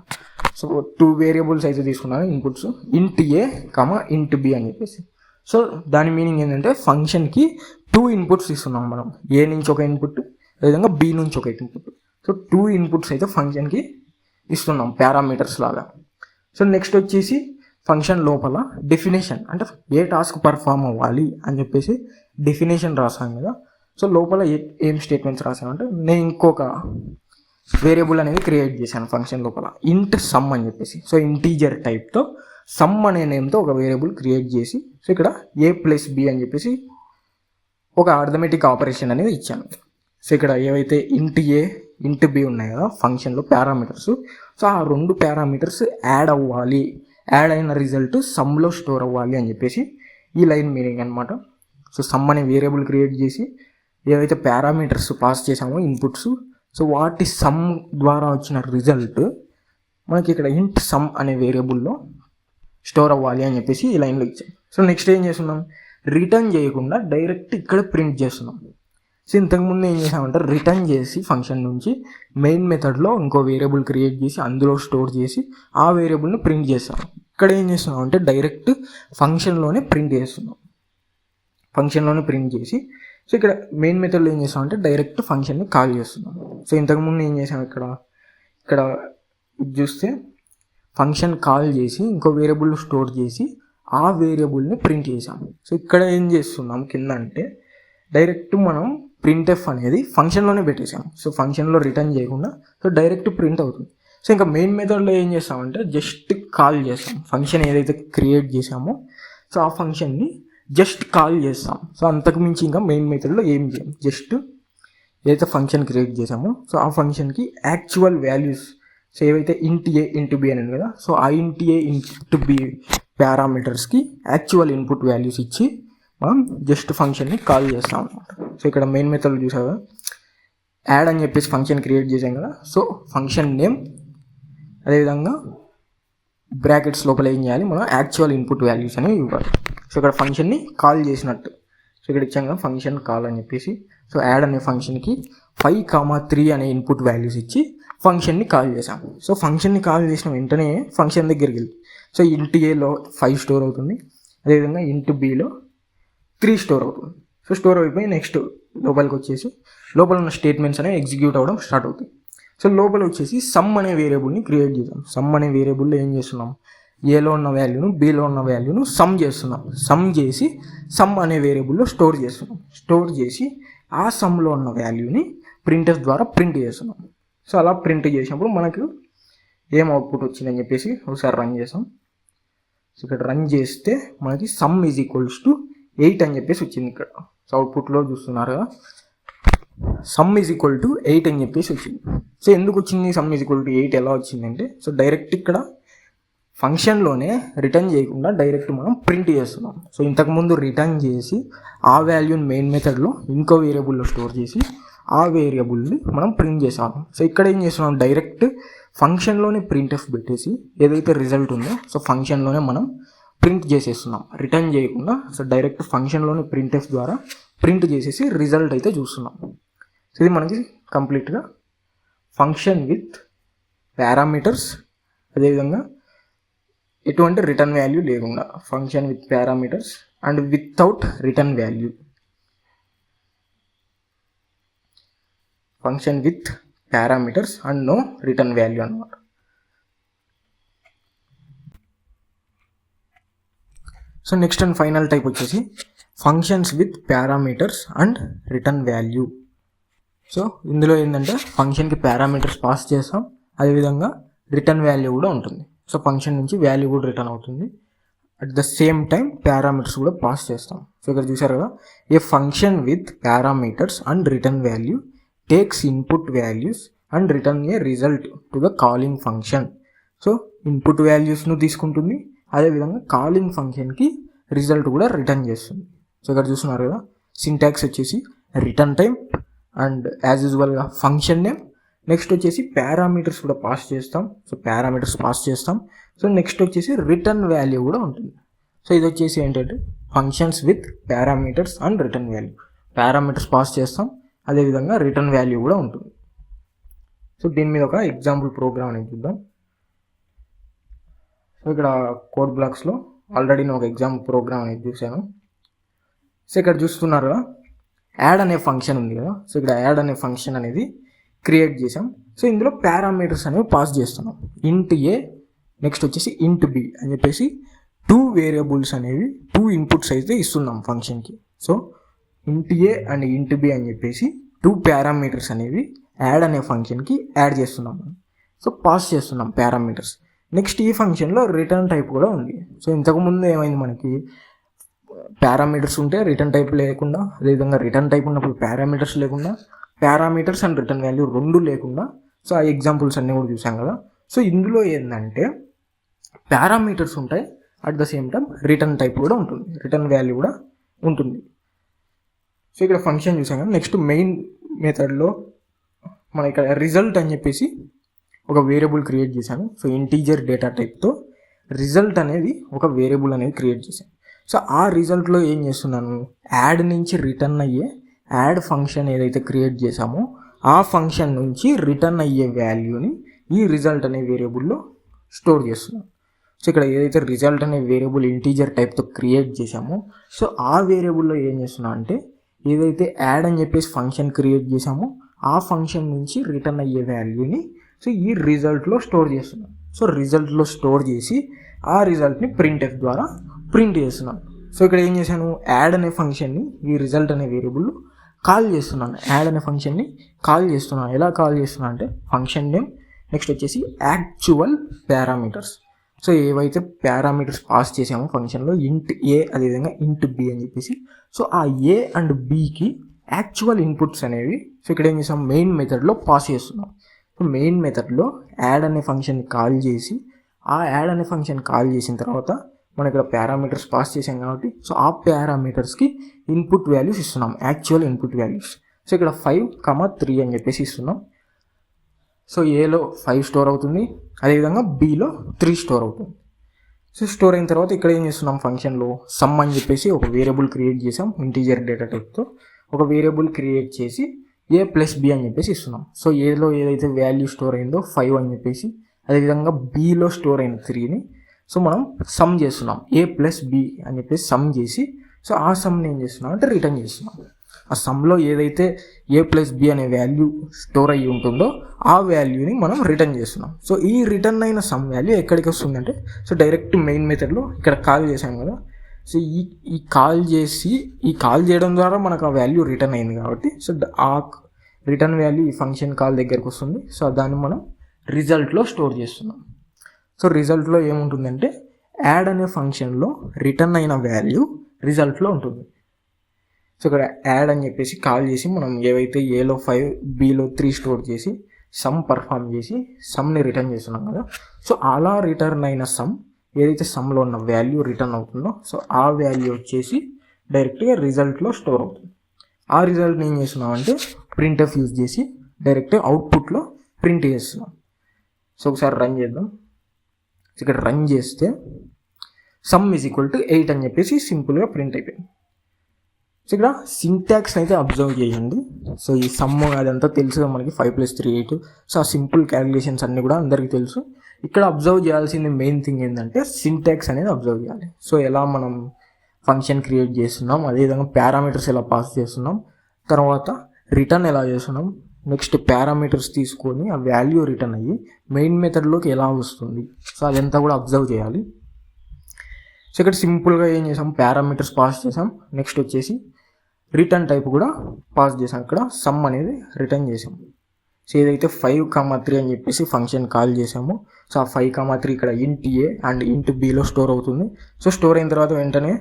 సో 2 వేరియబుల్స్ అయితే తీసుకున్నాను ఇన్పుట్స్, ఇంట్ ఏ ఇంట్ బి అని చెప్పేసి. సో దాని మీనింగ్ ఏంటంటే ఫంక్షన్కి 2 ఇన్పుట్స్ ఇస్తున్నాం మనం, ఏ నుంచి ఒక ఇన్పుట్, అదేవిధంగా బి నుంచి ఒక ఇన్పుట్. సో 2 ఇన్పుట్స్ అయితే ఫంక్షన్కి ఇస్తున్నాం పారామీటర్స్ లాగా. సో నెక్స్ట్ వచ్చేసి ఫంక్షన్ లోపల డెఫినేషన్, అంటే ఏ టాస్క్ పర్ఫామ్ అవ్వాలి అని చెప్పేసి డెఫినేషన్ రాసాం కదా. సో లోపల ఏం స్టేట్మెంట్స్ రాసామంటే నేను ఇంకొక వేరియబుల్ అనేది క్రియేట్ చేశాను ఫంక్షన్ లోపల, ఇంట్ సమ్ అని చెప్పేసి. సో ఇంటీజర్ టైప్తో సమ్ అనే నేమ్తో ఒక వేరియబుల్ క్రియేట్ చేసి సో ఇక్కడ a+b అని చెప్పేసి ఒక అర్థమెటిక్ ఆపరేషన్ అనేది ఇచ్చాను. సో ఇక్కడ ఏవైతే ఇంట్ ఏ ఇంట్ బి ఉన్నాయి కదా ఫంక్షన్లో పారామీటర్స్, సో ఆ 2 పారామీటర్స్ యాడ్ అవ్వాలి, యాడ్ అయిన రిజల్ట్ సమ్లో స్టోర్ అవ్వాలి అని చెప్పేసి ఈ లైన్ మీనింగ్ అనమాట. సో సమ్ అనే వేరియబుల్ క్రియేట్ చేసి ఏవైతే పారామీటర్స్ పాస్ చేసామో ఇన్పుట్స్, సో వాటి సమ్ ద్వారా వచ్చిన రిజల్ట్ మనకి ఇక్కడ ఇంట్ సమ్ అనే వేరియబుల్లో స్టోర్ అవ్వాలి అని చెప్పేసి ఈ లైన్లో ఇచ్చాం. సో నెక్స్ట్ ఏం చేస్తున్నాం, రిటర్న్ చేయకుండా డైరెక్ట్ ఇక్కడ ప్రింట్ చేస్తున్నాం. సో ఇంతకుముందు ఏం చేసామంటే రిటర్న్ చేసి ఫంక్షన్ నుంచి మెయిన్ మెథడ్లో ఇంకో వేరియబుల్ క్రియేట్ చేసి అందులో స్టోర్ చేసి ఆ వేరియబుల్ని ప్రింట్ చేస్తాం. ఇక్కడ ఏం చేస్తున్నాం అంటే డైరెక్ట్ ఫంక్షన్లోనే ప్రింట్ చేస్తున్నాం. ఫంక్షన్లోనే ప్రింట్ చేసి సో ఇక్కడ మెయిన్ మెథడ్లో ఏం చేస్తాం అంటే డైరెక్ట్ ఫంక్షన్ని కాల్ చేస్తున్నాం. సో ఇంతకుముందు ఏం చేసాం, ఇక్కడ చూస్తే ఫంక్షన్ కాల్ చేసి ఇంకో వేరియబుల్ స్టోర్ చేసి ఆ వేరియబుల్ని ప్రింట్ చేసాం. సో ఇక్కడ ఏం చేస్తున్నాం కింద అంటే డైరెక్ట్ మనం ప్రింట్ఎఫ్ అనేది ఫంక్షన్లోనే పెట్టేసాం. సో ఫంక్షన్లో రిటర్న్ చేయకుండా సో డైరెక్ట్ ప్రింట్ అవుతుంది. సో ఇంకా మెయిన్ మెథడ్లో ఏం చేస్తామంటే జస్ట్ కాల్ చేస్తాం. ఫంక్షన్ ఏదైతే క్రియేట్ చేసామో సో ఆ ఫంక్షన్ని జస్ట్ కాల్ చేస్తాం. సో అంతకుమించి ఇంకా మెయిన్ మెథడ్లో ఏం చేయం, జస్ట్ ఏదైతే ఫంక్షన్ క్రియేట్ చేసామో సో ఆ ఫంక్షన్కి యాక్చువల్ వాల్యూస్, సో ఏవైతే ఇంట్ ఏ ఇంట్ బి అని కదా, సో ఆ ఇంట్ ఏ ఇంట్ బి పారామీటర్స్కి యాక్చువల్ ఇన్పుట్ వాల్యూస్ ఇచ్చి మనం జస్ట్ ఫంక్షన్ని కాల్ చేస్తాం అనమాట. సో ఇక్కడ మెయిన్ మెథడ్లో చూసాగా యాడ్ అని చెప్పేసి ఫంక్షన్ క్రియేట్ చేసాం కదా, సో ఫంక్షన్ నేమ్ అదేవిధంగా బ్రాకెట్స్ లోపల ఏం చేయాలి, మనం యాక్చువల్ ఇన్పుట్ వాల్యూస్ అనేవి ఇవ్వాలి. సో ఇక్కడ ఫంక్షన్ని కాల్ చేసినట్టు, సో ఇక్కడ ఇచ్చాం కదా ఫంక్షన్ కాల్ అని చెప్పేసి, సో యాడ్ అనే ఫంక్షన్కి 5,3 అనే ఇన్పుట్ వాల్యూస్ ఇచ్చి ఫంక్షన్ని కాల్ చేసాం. సో ఫంక్షన్ని కాల్ చేసిన వెంటనే ఫంక్షన్ దగ్గరికి వెళ్ళి సో ఇంట్ ఏలో 5 స్టోర్ అవుతుంది, అదేవిధంగా ఇంట్ బిలో 3 స్టోర్ అవుతుంది. సో స్టోర్ అయిపోయి నెక్స్ట్ లోపలికి వచ్చేసి లోపల ఉన్న స్టేట్మెంట్స్ అనేవి ఎగ్జిక్యూట్ అవ్వడం స్టార్ట్ అవుతాయి. సో లోపల వచ్చేసి సమ్ అనే వేరియబుల్ని క్రియేట్ చేసాం. సమ్ అనే వేరియబుల్లో ఏం చేస్తున్నాం, ఏలో ఉన్న వాల్యూను బీలో ఉన్న వాల్యూను సమ్ చేస్తున్నాం. సమ్ చేసి సమ్ అనే వేరియబుల్లో స్టోర్ చేస్తున్నాం. స్టోర్ చేసి ఆ సమ్లో ఉన్న వాల్యూని ప్రింట్ఎఫ్ ద్వారా ప్రింట్ చేస్తున్నాం. సో అలా ప్రింట్ చేసినప్పుడు మనకు ఏం అవుట్పుట్ వచ్చిందని చెప్పేసి ఒకసారి రన్ చేసాం. సో ఇక్కడ రన్ చేస్తే మనకి సమ్ ఈజ్ ఈక్వల్స్ టు 8 అని చెప్పేసి వచ్చింది. ఇక్కడ సో అవుట్పుట్లో చూస్తున్నారు కదా, సమ్ ఈజ్ ఈక్వల్ టు 8 అని చెప్పేసి వచ్చింది. సో ఎందుకు వచ్చింది సమ్ ఈజ్ ఈక్వల్ టు 8 ఎలా వచ్చిందంటే, సో డైరెక్ట్ ఇక్కడ ఫంక్షన్లోనే రిటర్న్ చేయకుండా డైరెక్ట్ మనం ప్రింట్ చేస్తున్నాం. సో ఇంతకుముందు రిటర్న్ చేసి ఆ వాల్యూని మెయిన్ మెథడ్లో ఇంకో వేరియబుల్లో స్టోర్ చేసి ఆ వేరియబుల్ని మనం ప్రింట్ చేసాము. సో ఇక్కడ ఏం చేస్తున్నాం, డైరెక్ట్ ఫంక్షన్లోనే ప్రింట్ఎఫ్ పెట్టేసి ఏదైతే రిజల్ట్ ఉందో సో ఫంక్షన్లోనే మనం ప్రింట్ చేసేస్తున్నాం, రిటర్న్ చేయకుండా. సో డైరెక్ట్ ఫంక్షన్లోనే ప్రింట్ఎఫ్ ద్వారా ప్రింట్ చేసేసి రిజల్ట్ అయితే చూస్తున్నాం. సో ఇది మనకి కంప్లీట్గా ఫంక్షన్ విత్ పారామీటర్స్, అదేవిధంగా ఎటువంటి రిటర్న్ వాల్యూ లేకుండా function with parameters and without return value, function with parameters and no return value అన్నమాట. So next and final type వచ్చేసి functions with parameters and return value. So ఇందులో ఏంటంటే ఫంక్షన్కి parameters pass చేస్తాం, అదేవిధంగా రిటర్న్ వాల్యూ కూడా ఉంటుంది. సో ఫంక్షన్ నుంచి వాల్యూ కూడా రిటర్న్ అవుతుంది, at the same time parameters కూడా పాస్ చేస్తాం. సో ఇక్కడ చూసారు కదా, a function with parameters and return value takes input values and return a result to the calling function. So input వాల్యూస్ను తీసుకుంటుంది, అదేవిధంగా కాలింగ్ ఫంక్షన్కి రిజల్ట్ కూడా రిటర్న్ చేస్తుంది. సో ఇక్కడ చూస్తున్నారు కదా, సింటాక్స్ వచ్చేసి రిటర్న్ టైం అండ్ యాజ్ యూజువల్గా ఫంక్షన్ నేమ్, నెక్స్ట్ వచ్చేసి పారామీటర్స్ కూడా పాస్ చేస్తాం. సో పారామీటర్స్ పాస్ చేస్తాం. సో నెక్స్ట్ వచ్చేసి రిటర్న్ వాల్యూ కూడా ఉంటుంది. సో ఇది వచ్చేసి ఏంటంటే functions with parameters and return value. Parameters pass చేస్తాం, అదేవిధంగా రిటర్న్ వాల్యూ కూడా ఉంటుంది. సో దీని మీద ఒక ఎగ్జాంపుల్ ప్రోగ్రామ్ అనేది చూద్దాం. సో ఇక్కడ కోడ్ బ్లాక్స్లో ఆల్రెడీ నేను ఒక ఎగ్జాంపుల్ ప్రోగ్రామ్ అనేది చూశాను. సో ఇక్కడ చూస్తున్నారు కదా, యాడ్ అనే ఫంక్షన్ ఉంది కదా. సో ఇక్కడ యాడ్ అనే ఫంక్షన్ అనేది క్రియేట్ చేసాం. సో ఇందులో పారామీటర్స్ అనేవి పాస్ చేస్తున్నాం. ఇంట్ ఏ నెక్స్ట్ వచ్చేసి ఇంట్ బి అని చెప్పేసి 2 వేరియబుల్స్ అనేవి 2 ఇన్పుట్స్ అయితే ఇస్తున్నాం ఫంక్షన్కి. సో ఇంట్ ఏ అండ్ ఇంట్ బి అని చెప్పేసి 2 పారామీటర్స్ అనేవి యాడ్ అనే ఫంక్షన్కి యాడ్ చేస్తున్నాం. సో పాస్ చేస్తున్నాం పారామీటర్స్. నెక్స్ట్ ఈ ఫంక్షన్లో రిటర్న్ టైప్ కూడా ఉంది. సో ఇంతకుముందు ఏమైంది, మనకి పారామీటర్స్ ఉంటే రిటర్న్ టైప్ లేకుండా, అదేవిధంగా రిటర్న్ టైప్ ఉన్నప్పుడు పారామీటర్స్ లేకుండా, పారామీటర్స్ అండ్ రిటర్న్ వాల్యూ 2 లేకుండా. సో ఆ ఎగ్జాంపుల్స్ అన్నీ కూడా చూసాం కదా. సో ఇందులో ఏంటంటే పారామీటర్స్ ఉంటాయి, at the same time return type కూడా ఉంటుంది, రిటర్న్ వాల్యూ కూడా ఉంటుంది. సో ఇక్కడ ఫంక్షన్ చూసాం కదా. నెక్స్ట్ మెయిన్ మెథడ్లో మనం ఇక్కడ రిజల్ట్ అని చెప్పేసి ఒక వేరియబుల్ క్రియేట్ చేశాను. సో ఇంటీజర్ డేటా టైప్తో రిజల్ట్ అనేది ఒక వేరియబుల్ అనేది క్రియేట్ చేశాను. సో ఆ రిజల్ట్లో ఏం చేస్తున్నాను, యాడ్ నుంచి రిటర్న్ అయ్యే యాడ్ ఫంక్షన్ ఏదైతే క్రియేట్ చేశామో ఆ ఫంక్షన్ నుంచి రిటర్న్ అయ్యే వాల్యూని ఈ రిజల్ట్ అనే వేరియబుల్లో స్టోర్ చేస్తున్నాను. సో ఇక్కడ ఏదైతే రిజల్ట్ అనే వేరియబుల్ ఇంటీజర్ టైప్తో క్రియేట్ చేశామో సో ఆ వేరియబుల్లో ఏం చేస్తున్నా అంటే ఏదైతే యాడ్ అని చెప్పేసి ఫంక్షన్ క్రియేట్ చేశామో ఆ ఫంక్షన్ నుంచి రిటర్న్ అయ్యే వాల్యూని సో ఈ రిజల్ట్లో స్టోర్ చేస్తున్నాను. సో రిజల్ట్లో స్టోర్ చేసి ఆ రిజల్ట్ని ప్రింట్ఎఫ్ ద్వారా ప్రింట్ చేస్తున్నాను. సో ఇక్కడ ఏం చేశాను, యాడ్ అనే ఫంక్షన్ని ఈ రిజల్ట్ అనే వేరియబుల్లో కాల్ చేస్తున్నాను. యాడ్ అనే ఫంక్షన్ని కాల్ చేస్తున్నాను. ఎలా కాల్ చేస్తున్నాను అంటే ఫంక్షన్ నేమ్, నెక్స్ట్ వచ్చేసి యాక్చువల్ పారామీటర్స్. సో ఏవైతే పారామీటర్స్ పాస్ చేసామో ఫంక్షన్లో ఇంట్ ఏ అదేవిధంగా ఇంట్ బి అని చెప్పేసి సో ఆ ఏ అండ్ బికి యాక్చువల్ ఇన్పుట్స్ అనేవి సో ఇక్కడ ఏం చేసాం మెయిన్ మెథడ్లో పాస్ చేస్తున్నాం. సో మెయిన్ మెథడ్లో యాడ్ అనే ఫంక్షన్ని కాల్ చేసి ఆ యాడ్ అనే ఫంక్షన్ కాల్ చేసిన తర్వాత మనం ఇక్కడ పారామీటర్స్ పాస్ చేసాం కాబట్టి సో ఆ పారామీటర్స్కి ఇన్పుట్ వాల్యూస్ ఇస్తున్నాం, యాక్చువల్ ఇన్పుట్ వాల్యూస్. సో ఇక్కడ 5, 3 అని చెప్పేసి ఇస్తున్నాం. సో ఏలో 5 స్టోర్ అవుతుంది, అదేవిధంగా బిలో 3 స్టోర్ అవుతుంది. సో స్టోర్ అయిన తర్వాత ఇక్కడ ఏం చేస్తున్నాం ఫంక్షన్లో సమ్ అని చెప్పేసి ఒక వేరియబుల్ క్రియేట్ చేసాం. ఇంటీజర్ డేటా టైప్తో ఒక వేరియబుల్ క్రియేట్ చేసి a ప్లస్ బి అని చెప్పేసి ఇస్తున్నాం. సో ఏలో ఏదైతే వాల్యూ స్టోర్ అయిందో 5 అని చెప్పేసి, అదేవిధంగా బిలో స్టోర్ అయిన 3ని సో మనం సమ్ చేస్తున్నాం, a ప్లస్ బి అని చెప్పేసి సమ్ చేసి సో ఆ సమ్ని ఏం చేస్తున్నాం అంటే రిటర్న్ చేస్తున్నాం. ఆ సమ్లో ఏదైతే a ప్లస్ బి అనే వాల్యూ స్టోర్ అయ్యి ఉంటుందో ఆ వాల్యూని మనం రిటర్న్ చేస్తున్నాం. సో ఈ రిటర్న్ అయిన సమ్ వాల్యూ ఎక్కడికి వస్తుందంటే సో డైరెక్ట్ మెయిన్ మెథడ్లో ఇక్కడ కాల్ చేసాం కదా. సో ఈ కాల్ చేయడం ద్వారా మనకు ఆ వాల్యూ రిటర్న్ అయింది కాబట్టి సో ఆ రిటర్న్ వాల్యూ ఈ ఫంక్షన్ కాల్ దగ్గరకు వస్తుంది. సో దాన్ని మనం రిజల్ట్లో స్టోర్ చేస్తున్నాం. సో రిజల్ట్లో ఏముంటుందంటే యాడ్ అనే ఫంక్షన్లో రిటర్న్ అయిన వాల్యూ రిజల్ట్లో ఉంటుంది. సో ఇక్కడ యాడ్ అని చెప్పేసి కాల్ చేసి మనం ఏవైతే ఏలో 5 బిలో 3 స్టోర్ చేసి సమ్ పర్ఫామ్ చేసి సమ్ని రిటర్న్ చేస్తున్నాం కదా. సో అలా రిటర్న్ అయిన సమ్ ఏదైతే సమ్లో ఉన్న వాల్యూ రిటర్న్ అవుతుందో సో ఆ వాల్యూ వచ్చేసి డైరెక్ట్గా రిజల్ట్లో స్టోర్ అవుతుంది. ఆ రిజల్ట్ని ఏం చేస్తున్నాం అంటే ప్రింట్ఎఫ్ యూజ్ చేసి డైరెక్ట్గా అవుట్పుట్లో ప్రింట్ చేస్తున్నాం. సో ఒకసారి రన్ చేద్దాం. ఇక్కడ రన్ చేస్తే సమ్ ఈజ్ ఈక్వల్ టు 8 అని చెప్పేసి సింపుల్గా ప్రింట్ అయిపోయింది. సో ఇక్కడ సింటాక్స్ అయితే అబ్జర్వ్ చేయండి. సో ఈ సమ్ అదంతా తెలుసు మనకి 5 + 3 8. సో ఆ సింపుల్ క్యాలిక్యులేషన్స్ అన్నీ కూడా అందరికీ తెలుసు. ఇక్కడ అబ్జర్వ్ చేయాల్సింది మెయిన్ థింగ్ ఏంటంటే సింటాక్స్ అనేది అబ్జర్వ్ చేయాలి. సో ఎలా మనం ఫంక్షన్ క్రియేట్ చేస్తున్నాం, అదేవిధంగా పారామీటర్స్ ఎలా పాస్ చేస్తున్నాం, తర్వాత రిటర్న్ ఎలా చేస్తున్నాం, నెక్స్ట్ పారామీటర్స్ తీసుకొని ఆ వాల్యూ రిటర్న్ అయ్యి మెయిన్ మెథడ్లోకి ఎలా వస్తుంది, సో అదంతా కూడా అబ్జర్వ్ చేయాలి. సో ఇక్కడ సింపుల్గా ఏం చేసాం, పారామీటర్స్ పాస్ చేసాం, నెక్స్ట్ వచ్చేసి రిటర్న్ టైప్ కూడా పాస్ చేసాం. ఇక్కడ సమ్ అనేది రిటర్న్ చేసాం. సో ఏదైతే 5, 3 అని చెప్పేసి ఫంక్షన్ కాల్ చేసామో సో ఆ 5, 3 ఇక్కడ ఇంట్ ఏ అండ్ ఇంట్ బిలో స్టోర్ అవుతుంది. సో స్టోర్ అయిన తర్వాత వెంటనే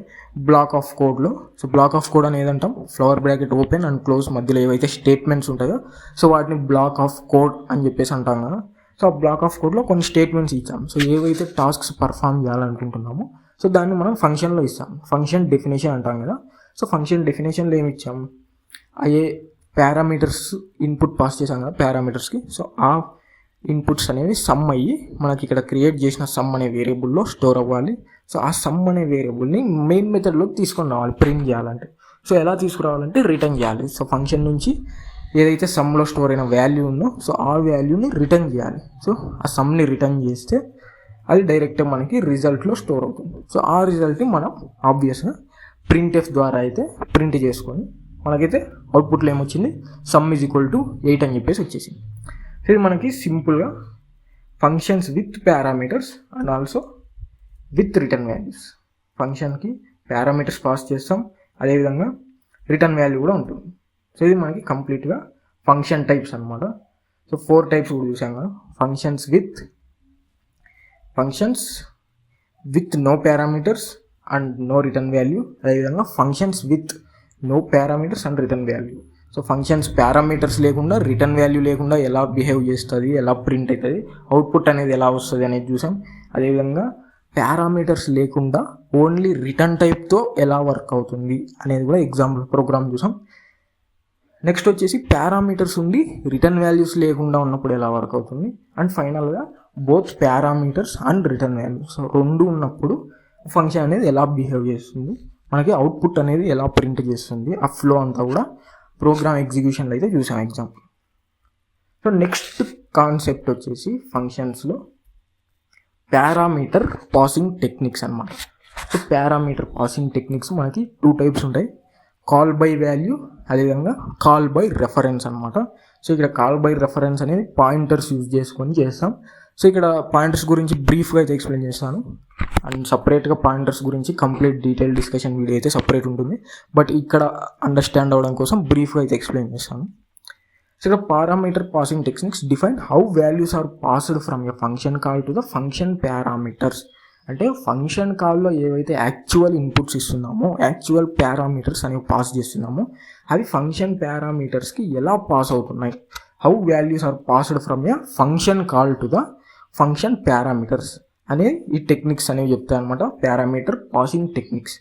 బ్లాక్ ఆఫ్ కోడ్లో సో బ్లాక్ ఆఫ్ కోడ్ అనేది అంటాం, flower bracket open and close మధ్యలో ఏవైతే స్టేట్మెంట్స్ ఉంటాయో సో వాటిని బ్లాక్ ఆఫ్ కోడ్ అని చెప్పేసి అంటాం కదా. సో ఆ బ్లాక్ ఆఫ్ కోడ్లో కొన్ని స్టేట్మెంట్స్ ఇచ్చాం. సో ఏవైతే టాస్క్స్ పర్ఫామ్ చేయాలనుకుంటున్నామో సో దాన్ని మనం ఫంక్షన్లో ఇస్తాం. ఫంక్షన్ డెఫినేషన్ అంటాం కదా. సో ఫంక్షన్ డెఫినేషన్లో ఏమి ఇచ్చాం, అయ్యే పారామీటర్స్ ఇన్పుట్ పాస్ చేసాం కదా పారామీటర్స్కి. సో ఆ ఇన్పుట్స్ అనేవి సమ్ అయ్యి మనకి ఇక్కడ క్రియేట్ చేసిన సమ్ అనే వేరియబుల్లో స్టోర్ అవ్వాలి. సో ఆ సమ్ అనే వేరియబుల్ని మెయిన్ మెథడ్లోకి తీసుకొని రావాలి ప్రింట్ చేయాలంటే. సో ఎలా తీసుకురావాలంటే రిటర్న్ చేయాలి. సో ఫంక్షన్ నుంచి ఏదైతే సమ్లో స్టోర్ అయిన వాల్యూ ఉందో సో ఆ వాల్యూని రిటర్న్ చేయాలి. సో ఆ సమ్ని రిటర్న్ చేస్తే అది డైరెక్ట్గా మనకి రిజల్ట్లో స్టోర్ అవుతుంది. సో ఆ రిజల్ట్ని మనం ఆబ్వియస్గా ప్రింట్ఎఫ్ ద్వారా అయితే ప్రింట్ చేసుకొని మనకైతే అవుట్పుట్లో ఏమొచ్చింది, సమ్ ఈజ్ ఈక్వల్ టు 8 అని చెప్పేసి వచ్చేసింది. సో ఇది మనకి సింపుల్గా functions with parameters and also with return values. ఫంక్షన్కి పారామీటర్స్ పాస్ చేస్తాం, అదేవిధంగా రిటర్న్ వాల్యూ కూడా ఉంటుంది. సో ఇది మనకి కంప్లీట్గా ఫంక్షన్ టైప్స్ అనమాట. సో 4 టైప్స్ కూడా చూసాం కదా, functions with no parameters and no return value, అదేవిధంగా functions with no parameters and return value. So functions parameters లేకుండా రిటర్న్ వాల్యూ లేకుండా ఎలా బిహేవ్ చేస్తుంది, ఎలా ప్రింట్ అవుతుంది, అవుట్పుట్ అనేది ఎలా వస్తుంది అనేది చూసాం. అదేవిధంగా పారామీటర్స్ లేకుండా ఓన్లీ రిటర్న్ టైప్తో ఎలా వర్క్ అవుతుంది అనేది కూడా ఎగ్జాంపుల్ ప్రోగ్రామ్ చూసాం. నెక్స్ట్ వచ్చేసి పారామీటర్స్ ఉండి రిటర్న్ వాల్యూస్ లేకుండా ఉన్నప్పుడు ఎలా వర్క్ అవుతుంది. అండ్ ఫైనల్గా both parameters and return values రెండు ఉన్నప్పుడు ఫంక్షన్ అనేది ఎలా బిహేవ్ చేస్తుంది, మనకి అవుట్పుట్ అనేది ఎలా ప్రింట్ చేస్తుంది, ఆ ఫ్లో అంతా కూడా ప్రోగ్రామ్ ఎగ్జిక్యూషన్లో అయితే చూసాం ఎగ్జాంపుల్. సో నెక్స్ట్ కాన్సెప్ట్ వచ్చేసి ఫంక్షన్స్లో పారామీటర్ పాసింగ్ టెక్నిక్స్ అనమాట. సో పారామీటర్ పాసింగ్ టెక్నిక్స్ మనకి 2 టైప్స్ ఉంటాయి, కాల్ బై వాల్యూ అదేవిధంగా కాల్ బై రెఫరెన్స్ అనమాట. సో ఇక్కడ కాల్ బై రెఫరెన్స్ అనేది పాయింటర్స్ యూజ్ చేసుకొని చేస్తాం. సో ఇక్కడ పాయింటర్స్ గురించి బ్రీఫ్గా అయితే ఎక్స్ప్లెయిన్ చేస్తాను, అండ్ సపరేట్గా పాయింటర్స్ గురించి కంప్లీట్ డీటెయిల్ డిస్కషన్ వీడియో అయితే సపరేట్ ఉంటుంది, బట్ ఇక్కడ అండర్స్టాండ్ అవ్వడం కోసం బ్రీఫ్గా అయితే ఎక్స్ప్లెయిన్ చేస్తాను. సో ఇక్కడ parameter passing techniques define how values are passed from a function call to the function parameters. అంటే ఫంక్షన్ కాల్లో ఏవైతే యాక్చువల్ ఇన్పుట్స్ ఇస్తున్నామో, యాక్చువల్ పారామీటర్స్ అనేవి పాస్ చేస్తున్నామో అవి ఫంక్షన్ పారామీటర్స్కి ఎలా పాస్ అవుతున్నాయి, how values are passed from a function call to the function parameters అనే ఈ టెక్నిక్స్ అనేవి చెప్తాయి అనమాట. Parameter passing techniques.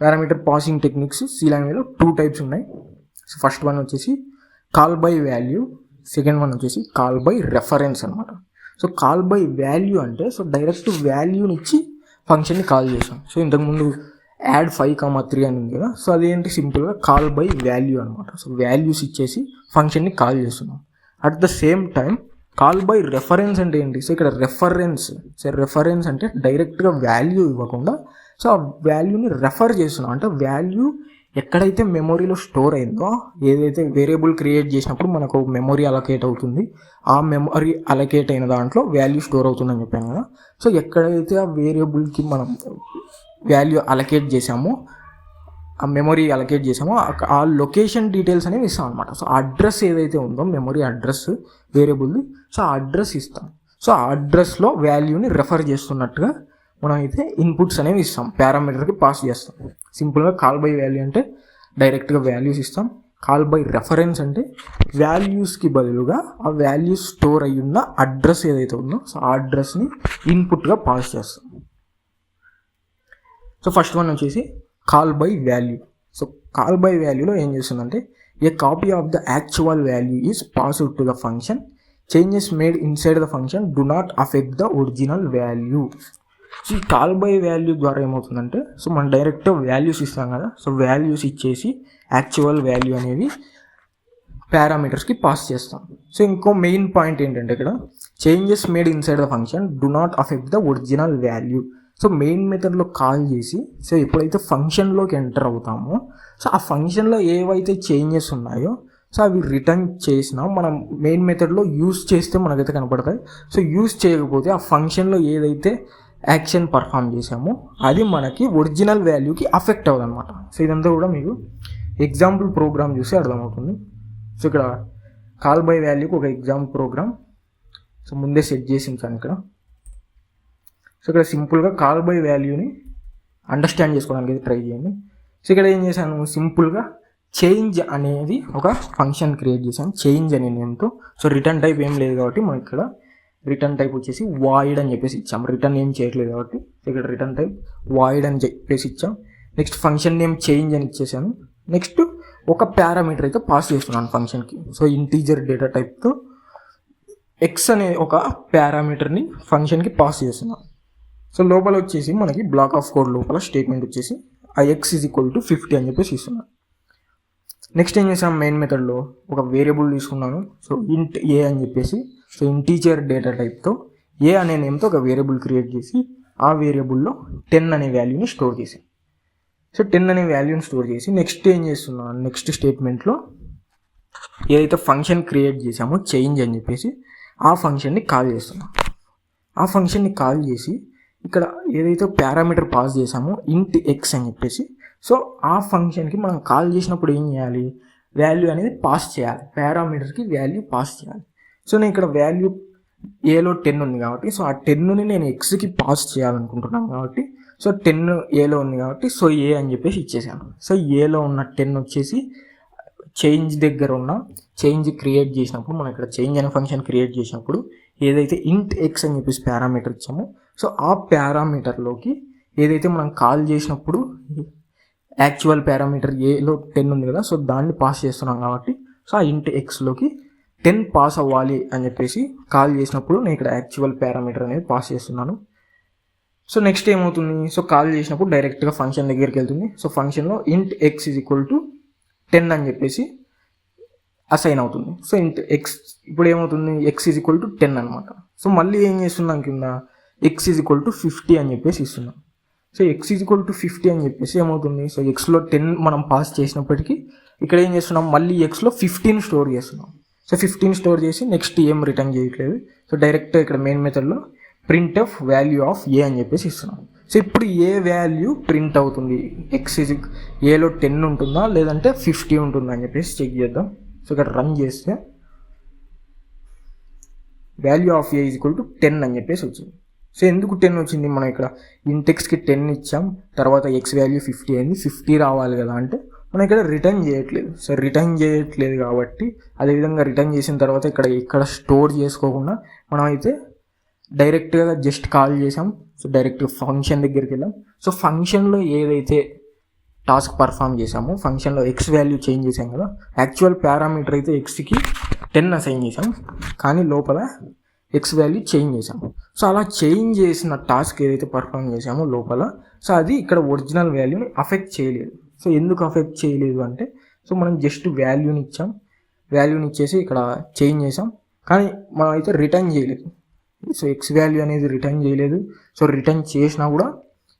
Parameter passing techniques C లాంగ్వేజ్లో 2 టైప్స్ ఉన్నాయి. సో ఫస్ట్ వన్ వచ్చేసి call by value, second one వచ్చేసి కాల్ బై రెఫరెన్స్ అనమాట. సో కాల్ బై వాల్యూ అంటే సో డైరెక్ట్ వాల్యూని ఇచ్చి ఫంక్షన్ని కాల్ చేసాం. సో ఇంతకుముందు యాడ్ 5,3 అని ఉంది కదా, సో అదేంటి సింపుల్గా కాల్ బై వాల్యూ అనమాట. సో వాల్యూస్ ఇచ్చేసి ఫంక్షన్ని కాల్ చేస్తున్నాం. At the same time call by reference అంటే ఏంటి, సో ఇక్కడ రెఫరెన్స్ అంటే డైరెక్ట్గా వాల్యూ ఇవ్వకుండా సో ఆ వాల్యూని రెఫర్ చేస్తున్నాం. అంటే వాల్యూ ఎక్కడైతే మెమొరీలో స్టోర్ అయిందో, ఏదైతే వేరియబుల్ క్రియేట్ చేసినప్పుడు మనకు మెమొరీ అలొకేట్ అవుతుంది, ఆ మెమొరీ అలొకేట్ అయిన దాంట్లో వాల్యూ స్టోర్ అవుతుందని చెప్పాను కదా. సో ఎక్కడైతే ఆ వేరియబుల్కి మనం వాల్యూ అలొకేట్ చేసామో, ఆ మెమొరీ అలొకేట్ చేసామో ఆ లొకేషన్ డీటెయిల్స్ అనేవి ఇస్తాం అనమాట. సో అడ్రస్ ఏదైతే ఉందో మెమొరీ అడ్రస్ వేరియబుల్ది, సో ఆ అడ్రస్ ఇస్తాం. సో ఆ అడ్రస్లో వాల్యూని రెఫర్ చేస్తున్నట్టుగా మనం అయితే ఇన్పుట్స్ అనేవి ఇస్తాం, పారామీటర్కి పాస్ చేస్తాం. సింపుల్గా కాల్ బై వాల్యూ అంటే డైరెక్ట్గా వాల్యూస్ ఇస్తాం. కాల్ బై రెఫరెన్స్ అంటే వాల్యూస్కి బదులుగా ఆ వాల్యూస్ స్టోర్ అయ్యి ఉన్న అడ్రస్ ఏదైతే ఉందో సో ఆ అడ్రస్ని ఇన్పుట్గా పాస్ చేస్తాం. సో ఫస్ట్ వన్ వచ్చేసి call by value. So call by వాల్యూలో ఏం చేస్తుందంటే a copy of the actual value is passed to the function, changes made inside the function do not affect the original value. So ఈ call by value ద్వారా ఏమవుతుందంటే so మనం direct values ఇస్తాం కదా, so values ఇచ్చేసి actual value అనేవి పారామీటర్స్కి pass చేస్తాం. సో ఇంకో మెయిన్ పాయింట్ ఏంటంటే ఇక్కడ changes made inside the function do not affect the original value. So main మెథడ్లో కాల్ చేసి సో ఎప్పుడైతే ఫంక్షన్లోకి ఎంటర్ అవుతామో సో ఆ ఫంక్షన్లో ఏవైతే చేంజెస్ ఉన్నాయో సో అవి రిటర్న్ చేసినా మనం మెయిన్ మెథడ్లో యూస్ చేస్తే మనకైతే కనపడతాయి. సో యూస్ చేయకపోతే ఆ ఫంక్షన్లో ఏదైతే యాక్షన్ పర్ఫామ్ చేసామో అది మనకి ఒరిజినల్ వాల్యూకి అఫెక్ట్ అవ్వదు అనమాట. సో ఇదంతా కూడా మీకు ఎగ్జాంపుల్ ప్రోగ్రామ్ చూసి అర్థమవుతుంది. సో ఇక్కడ కాల్ బై వాల్యూకి ఒక ఎగ్జాంపుల్ ప్రోగ్రామ్ సో ముందే సెట్ చేసి ఉంచాను ఇక్కడ. సో ఇక్కడ సింపుల్గా కాల్ బై వాల్యూని అండర్స్టాండ్ చేసుకోవడానికి ట్రై చేయండి. సో ఇక్కడ ఏం చేశాను, సింపుల్గా చేంజ్ అనేది ఒక ఫంక్షన్ క్రియేట్ చేశాను చేంజ్ అనే నేమ్తో. సో రిటర్న్ టైప్ ఏం లేదు కాబట్టి మనం ఇక్కడ రిటర్న్ టైప్ వచ్చేసి వాయిడ్ అని చెప్పేసి ఇచ్చాం, రిటర్న్ ఏం చేయట్లేదు కాబట్టి. సో ఇక్కడ రిటర్న్ టైప్ వాయిడ్ అని చెప్పేసి ఇచ్చాం. నెక్స్ట్ ఫంక్షన్ నేమ్ చేంజ్ అని ఇచ్చేసాను. నెక్స్ట్ ఒక పారామీటర్ అయితే పాస్ చేస్తున్నాను ఫంక్షన్కి. సో ఇంటీజర్ డేటా టైప్తో ఎక్స్ అనే ఒక పారామీటర్ని ఫంక్షన్కి పాస్ చేస్తున్నాను. సో లోపల వచ్చేసి మనకి బ్లాక్ ఆఫ్ కోడ్ లోపల స్టేట్మెంట్ వచ్చేసి ఆ ఎక్స్ ఈజ్ ఈక్వల్ టు 50 అని చెప్పేసి ఇస్తున్నాను. నెక్స్ట్ ఏం చేసాం, మెయిన్ మెథడ్లో ఒక వేరియబుల్ తీసుకున్నాను. సో ఇంట్ ఏ అని చెప్పేసి సో ఇంటీజర్ డేటా టైప్తో ఏ అనే నేమ్తో ఒక వేరియబుల్ క్రియేట్ చేసి ఆ వేరియబుల్లో 10 అనే వాల్యూని స్టోర్ చేసి సో 10 అనే వాల్యూని స్టోర్ చేసి నెక్స్ట్ ఏం చేస్తున్నాను, నెక్స్ట్ స్టేట్మెంట్లో ఏదైతే ఫంక్షన్ క్రియేట్ చేసామో చేంజ్ అని చెప్పేసి ఆ ఫంక్షన్ని కాల్ చేస్తున్నాం. ఆ ఫంక్షన్ని కాల్ చేసి ఇక్కడ ఏదైతే పారామీటర్ పాస్ చేసామో ఇంట్ ఎక్స్ అని చెప్పేసి సో ఆ ఫంక్షన్కి మనం కాల్ చేసినప్పుడు ఏం చేయాలి, వాల్యూ అనేది పాస్ చేయాలి, పారామీటర్కి వాల్యూ పాస్ చేయాలి. సో నేను ఇక్కడ వాల్యూ ఏలో 10 ఉంది కాబట్టి సో ఆ 10ని నేను ఎక్స్కి పాస్ చేయాలనుకుంటున్నాను కాబట్టి సో 10 ఏలో ఉంది కాబట్టి సో ఏ అని చెప్పేసి ఇచ్చేసాను. సో ఏలో ఉన్న 10 వచ్చేసి చేంజ్ దగ్గర ఉన్న చేంజ్ క్రియేట్ చేసినప్పుడు మనం ఇక్కడ చేంజ్ అనే ఫంక్షన్ క్రియేట్ చేసినప్పుడు ఏదైతే ఇంట్ ఎక్స్ అని చెప్పేసి పారామీటర్ ఇచ్చామో సో ఆ పారామీటర్లోకి ఏదైతే మనం కాల్ చేసినప్పుడు యాక్చువల్ పారామీటర్ ఏలో 10 ఉంది కదా, సో దాన్ని పాస్ చేస్తున్నాం కాబట్టి సో ఆ ఇంట్ ఎక్స్లోకి 10 పాస్ అవ్వాలి అని చెప్పేసి కాల్ చేసినప్పుడు నేను ఇక్కడ యాక్చువల్ పారామీటర్ అనేది పాస్ చేస్తున్నాను. సో నెక్స్ట్ ఏమవుతుంది, సో కాల్ చేసినప్పుడు డైరెక్ట్గా ఫంక్షన్ దగ్గరికి వెళ్తుంది. సో ఫంక్షన్లో ఇంట్ ఎక్స్ ఈజ్ ఈక్వల్ టు 10 అని చెప్పేసి అసైన్ అవుతుంది. సో ఇంట్ ఎక్స్ ఇప్పుడు ఏమవుతుంది, ఎక్స్ ఈజ్ ఈక్వల్ టు 10 అనమాట. సో మళ్ళీ ఏం చేస్తున్నాం, కింద ఎక్స్ ఈజ్ ఈక్వల్ టు 50 అని చెప్పేసి ఇస్తున్నాం. So X is equal to 50 అని చెప్పేసి ఏమవుతుంది, సో ఎక్స్లో 10 మనం పాస్ చేసినప్పటికీ ఇక్కడ ఏం చేస్తున్నాం, మళ్ళీ ఎక్స్లో 15 స్టోర్ చేస్తున్నాం. సో 15 స్టోర్ చేసి నెక్స్ట్ ఏం రిటర్న్ చేయట్లేదు. సో డైరెక్ట్ ఇక్కడ మెయిన్ మెథడ్లో ప్రింట్ ఆఫ్ వాల్యూ ఆఫ్ ఏ అని చెప్పేసి ఇస్తున్నాం. సో ఇప్పుడు ఏ వాల్యూ ప్రింట్ అవుతుంది, ఎక్స్ ఈజ్ ఏలో 10 ఉంటుందా లేదంటే 50 ఉంటుందా అని చెప్పేసి చెక్ చేద్దాం. సో ఇక్కడ రన్ చేస్తే value of A is equal to 10 అని చెప్పేసి వచ్చింది. సో ఎందుకు 10 వచ్చింది, మనం ఇక్కడ ఇంటెక్స్కి 10 ఇచ్చాం, తర్వాత ఎక్స్ వాల్యూ 50 అయింది, 50 రావాలి కదా అంటే మనం ఇక్కడ రిటర్న్ చేయట్లేదు. సో రిటర్న్ చేయట్లేదు కాబట్టి అదేవిధంగా రిటర్న్ చేసిన తర్వాత ఇక్కడ స్టోర్ చేసుకోకుండా మనం అయితే డైరెక్ట్గా జస్ట్ కాల్ చేసాం. సో డైరెక్ట్గా ఫంక్షన్ దగ్గరికి వెళ్ళాం. సో ఫంక్షన్లో ఏదైతే టాస్క్ పర్ఫామ్ చేసామో ఫంక్షన్లో ఎక్స్ వాల్యూ చేంజ్ చేసాం కదా, యాక్చువల్ పారామీటర్ అయితే ఎక్స్కి 10 అసైన్ చేసాం, కానీ లోపల ఎక్స్ వాల్యూ చేంజ్ చేసాం. సో అలా చేంజ్ చేసిన టాస్క్ ఏదైతే పర్ఫామ్ చేసామో లోపల, సో అది ఇక్కడ ఒరిజినల్ వాల్యూని అఫెక్ట్ చేయలేదు. సో ఎందుకు అఫెక్ట్ చేయలేదు అంటే, సో మనం జస్ట్ వాల్యూని ఇచ్చాం, వాల్యూని ఇచ్చేసి ఇక్కడ చేంజ్ చేసాం, కానీ మనం అయితే రిటర్న్ చేయలేదు. సో ఎక్స్ వాల్యూ అనేది రిటర్న్ చేయలేదు. సో రిటర్న్ చేసినా కూడా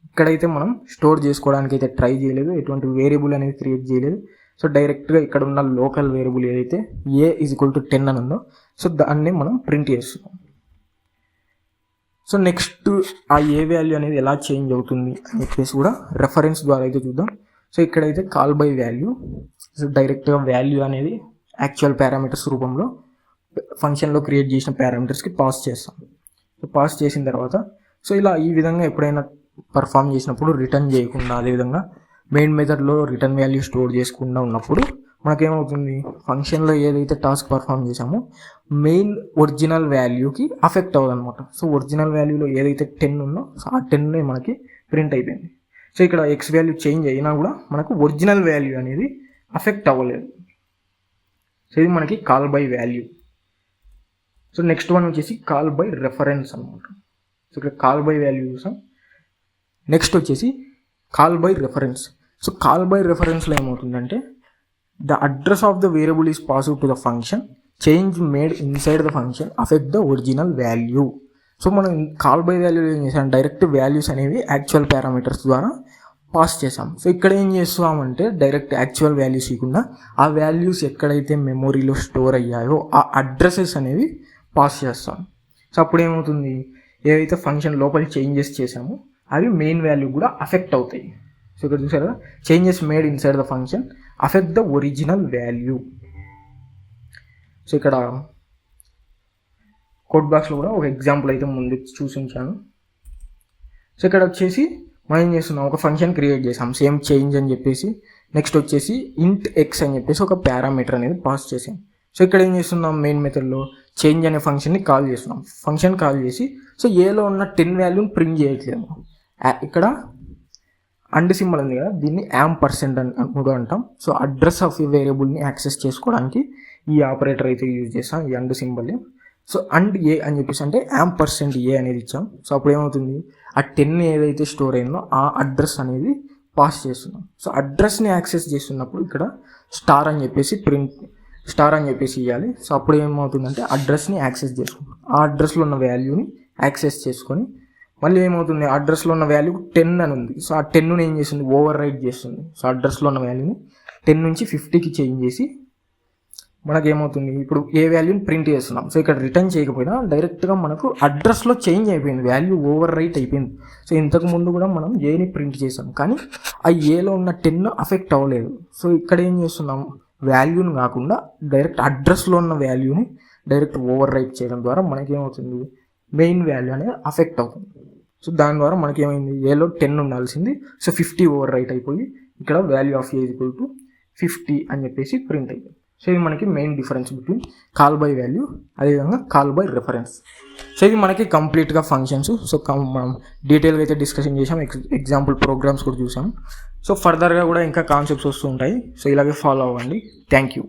ఇక్కడైతే మనం స్టోర్ చేసుకోవడానికి అయితే ట్రై చేయలేదు, ఎటువంటి వేరియబుల్ అనేది క్రియేట్ చేయలేదు. సో డైరెక్ట్గా ఇక్కడ ఉన్న లోకల్ వేరియబుల్ ఏదైతే ఏ ఈజ్ ఈక్వల్ టు 10 అని ఉందో, సో దాన్ని మనం ప్రింట్ చేస్తున్నాం. సో నెక్స్ట్ ఆ ఏ వాల్యూ అనేది ఎలా చేంజ్ అవుతుంది అని చెప్పేసి కూడా రెఫరెన్స్ ద్వారా అయితే చూద్దాం. సో ఇక్కడైతే కాల్ బై వాల్యూ, సో డైరెక్ట్గా వాల్యూ అనేది యాక్చువల్ పారామీటర్స్ రూపంలో ఫంక్షన్లో క్రియేట్ చేసిన పారామీటర్స్కి పాస్ చేస్తాం. సో పాస్ చేసిన తర్వాత సో ఇలా ఈ విధంగా ఎప్పుడైనా పర్ఫామ్ చేసినప్పుడు రిటర్న్ చేయకుండా, అదేవిధంగా మెయిన్ మెథడ్లో రిటర్న్ వాల్యూ స్టోర్ చేసుకుండా ఉన్నప్పుడు మనకేమవుతుంది, ఫంక్షన్లో ఏదైతే టాస్క్ పర్ఫామ్ చేసామో మెయిన్ ఒరిజినల్ వాల్యూకి అఫెక్ట్ అవ్వదు అనమాట. సో ఒరిజినల్ వాల్యూలో ఏదైతే 10 ఉందో సో ఆ 10 మనకి ప్రింట్ అయిపోయింది. సో ఇక్కడ ఎక్స్ వాల్యూ చేంజ్ అయినా కూడా మనకు ఒరిజినల్ వాల్యూ అనేది అఫెక్ట్ అవ్వలేదు. సో ఇది మనకి call by value. So next one వచ్చేసి కాల్ బై రెఫరెన్స్ అనమాట. సో ఇక్కడ కాల్ బై వాల్యూ చూసాం. నెక్స్ట్ వచ్చేసి call by reference. So call by రెఫరెన్స్లో ఏమవుతుందంటే, the address of the variable is passed to the function, change made inside the function affect the original value. So మనం call by value ఏం చేసాం, direct values అనేవి actual parameters ద్వారా pass చేసాం. So ఇక్కడ ఏం చేస్తామంటే డైరెక్ట్ యాక్చువల్ వాల్యూస్ ఇవ్వకుండా ఆ వాల్యూస్ ఎక్కడైతే మెమొరీలో స్టోర్ అయ్యాయో ఆ అడ్రసెస్ అనేవి పాస్ చేస్తాం. సో అప్పుడు ఏమవుతుంది, ఏవైతే ఫంక్షన్ లోపల చేంజెస్ చేసామో అవి మెయిన్ వాల్యూ కూడా అఫెక్ట్ అవుతాయి. సో ఇక్కడ చూసారా, changes made inside the function affect the original value. So ఇక్కడ కోడ్ బాక్స్లో కూడా ఒక ఎగ్జాంపుల్ అయితే ముందు చూసించాను. సో ఇక్కడ వచ్చేసి మనం ఏం చేస్తున్నాం, ఒక ఫంక్షన్ క్రియేట్ చేసాం సేమ్ చేంజ్ అని చెప్పేసి. నెక్స్ట్ వచ్చేసి ఇంట్ ఎక్స్ అని చెప్పేసి ఒక పారామీటర్ అనేది పాస్ చేసాం. సో ఇక్కడ ఏం చేస్తున్నాం, మెయిన్ మెథడ్లో చేంజ్ అనే ఫంక్షన్ని కాల్ చేస్తున్నాం. ఫంక్షన్ కాల్ చేసి సో ఏలో ఉన్న 10 వాల్యూని ప్రింట్ చేయట్లేదు. ఇక్కడ అండ్ సింబల్ ఉంది కదా, దీన్ని %% అని కూడా అంటాం. సో అడ్రస్ ఆఫ్ ఈ వేరియబుల్ని యాక్సెస్ చేసుకోవడానికి ఈ ఆపరేటర్ అయితే యూజ్ చేస్తాం, ఈ అండ్ సింబల్. సో అండ్ ఏ అని చెప్పేసి అంటే %a అనేది ఇచ్చాం. సో అప్పుడు ఏమవుతుంది, ఆ 10 ఏదైతే స్టోర్ అయిందో ఆ అడ్రస్ అనేది పాస్ చేస్తున్నాం. సో అడ్రస్ని యాక్సెస్ చేస్తున్నప్పుడు ఇక్కడ స్టార్ అని చెప్పేసి ఇవ్వాలి. సో అప్పుడు ఏమవుతుందంటే అడ్రస్ని యాక్సెస్ చేసుకుంటాం. ఆ అడ్రస్లో ఉన్న వాల్యూని యాక్సెస్ చేసుకొని మళ్ళీ ఏమవుతుంది, అడ్రస్లో ఉన్న వాల్యూ 10 అని ఉంది. సో ఆ 10ని ఏం చేస్తుంది, ఓవర్ రైట్ చేస్తుంది. సో అడ్రస్లో ఉన్న వాల్యూని 10 నుంచి 50కి చేంజ్ చేసి మనకేమవుతుంది, ఇప్పుడు ఏ వాల్యూని ప్రింట్ చేస్తున్నాం. సో ఇక్కడ రిటర్న్ చేయకపోయినా డైరెక్ట్గా మనకు అడ్రస్లో చేంజ్ అయిపోయింది, వాల్యూ ఓవర్ రైట్ అయిపోయింది. సో ఇంతకు ముందు కూడా మనం ఏని ప్రింట్ చేసాం, కానీ ఆ ఏలో ఉన్న 10 అఫెక్ట్ అవ్వలేదు. సో ఇక్కడ ఏం చేస్తున్నాం, వాల్యూని కాకుండా డైరెక్ట్ అడ్రస్లో ఉన్న వాల్యూని డైరెక్ట్ ఓవర్ రైట్ చేయడం ద్వారా మనకేమవుతుంది, మెయిన్ వాల్యూ అనేది అఫెక్ట్ అవుతుంది. సో దాని ద్వారా మనకేమైంది, ఏలో 10 ఉండాల్సింది సో 50 ఓవర్ రైట్ అయిపోయి ఇక్కడ value of A equal to 50 అని చెప్పేసి ప్రింట్ అయిపోయింది. సో ఇది మనకి main difference between call by value అదేవిధంగా కాల్ బై రెఫరెన్స్. సో ఇది మనకి కంప్లీట్గా ఫంక్షన్స్. సో మనం డీటెయిల్గా అయితే డిస్కషన్ చేసాం, ఎగ్జాంపుల్ ప్రోగ్రామ్స్ కూడా చూసాం. సో ఫర్దర్గా కూడా ఇంకా కాన్సెప్ట్స్ వస్తూ ఉంటాయి. సో ఇలాగే ఫాలో అవ్వండి. Thank you.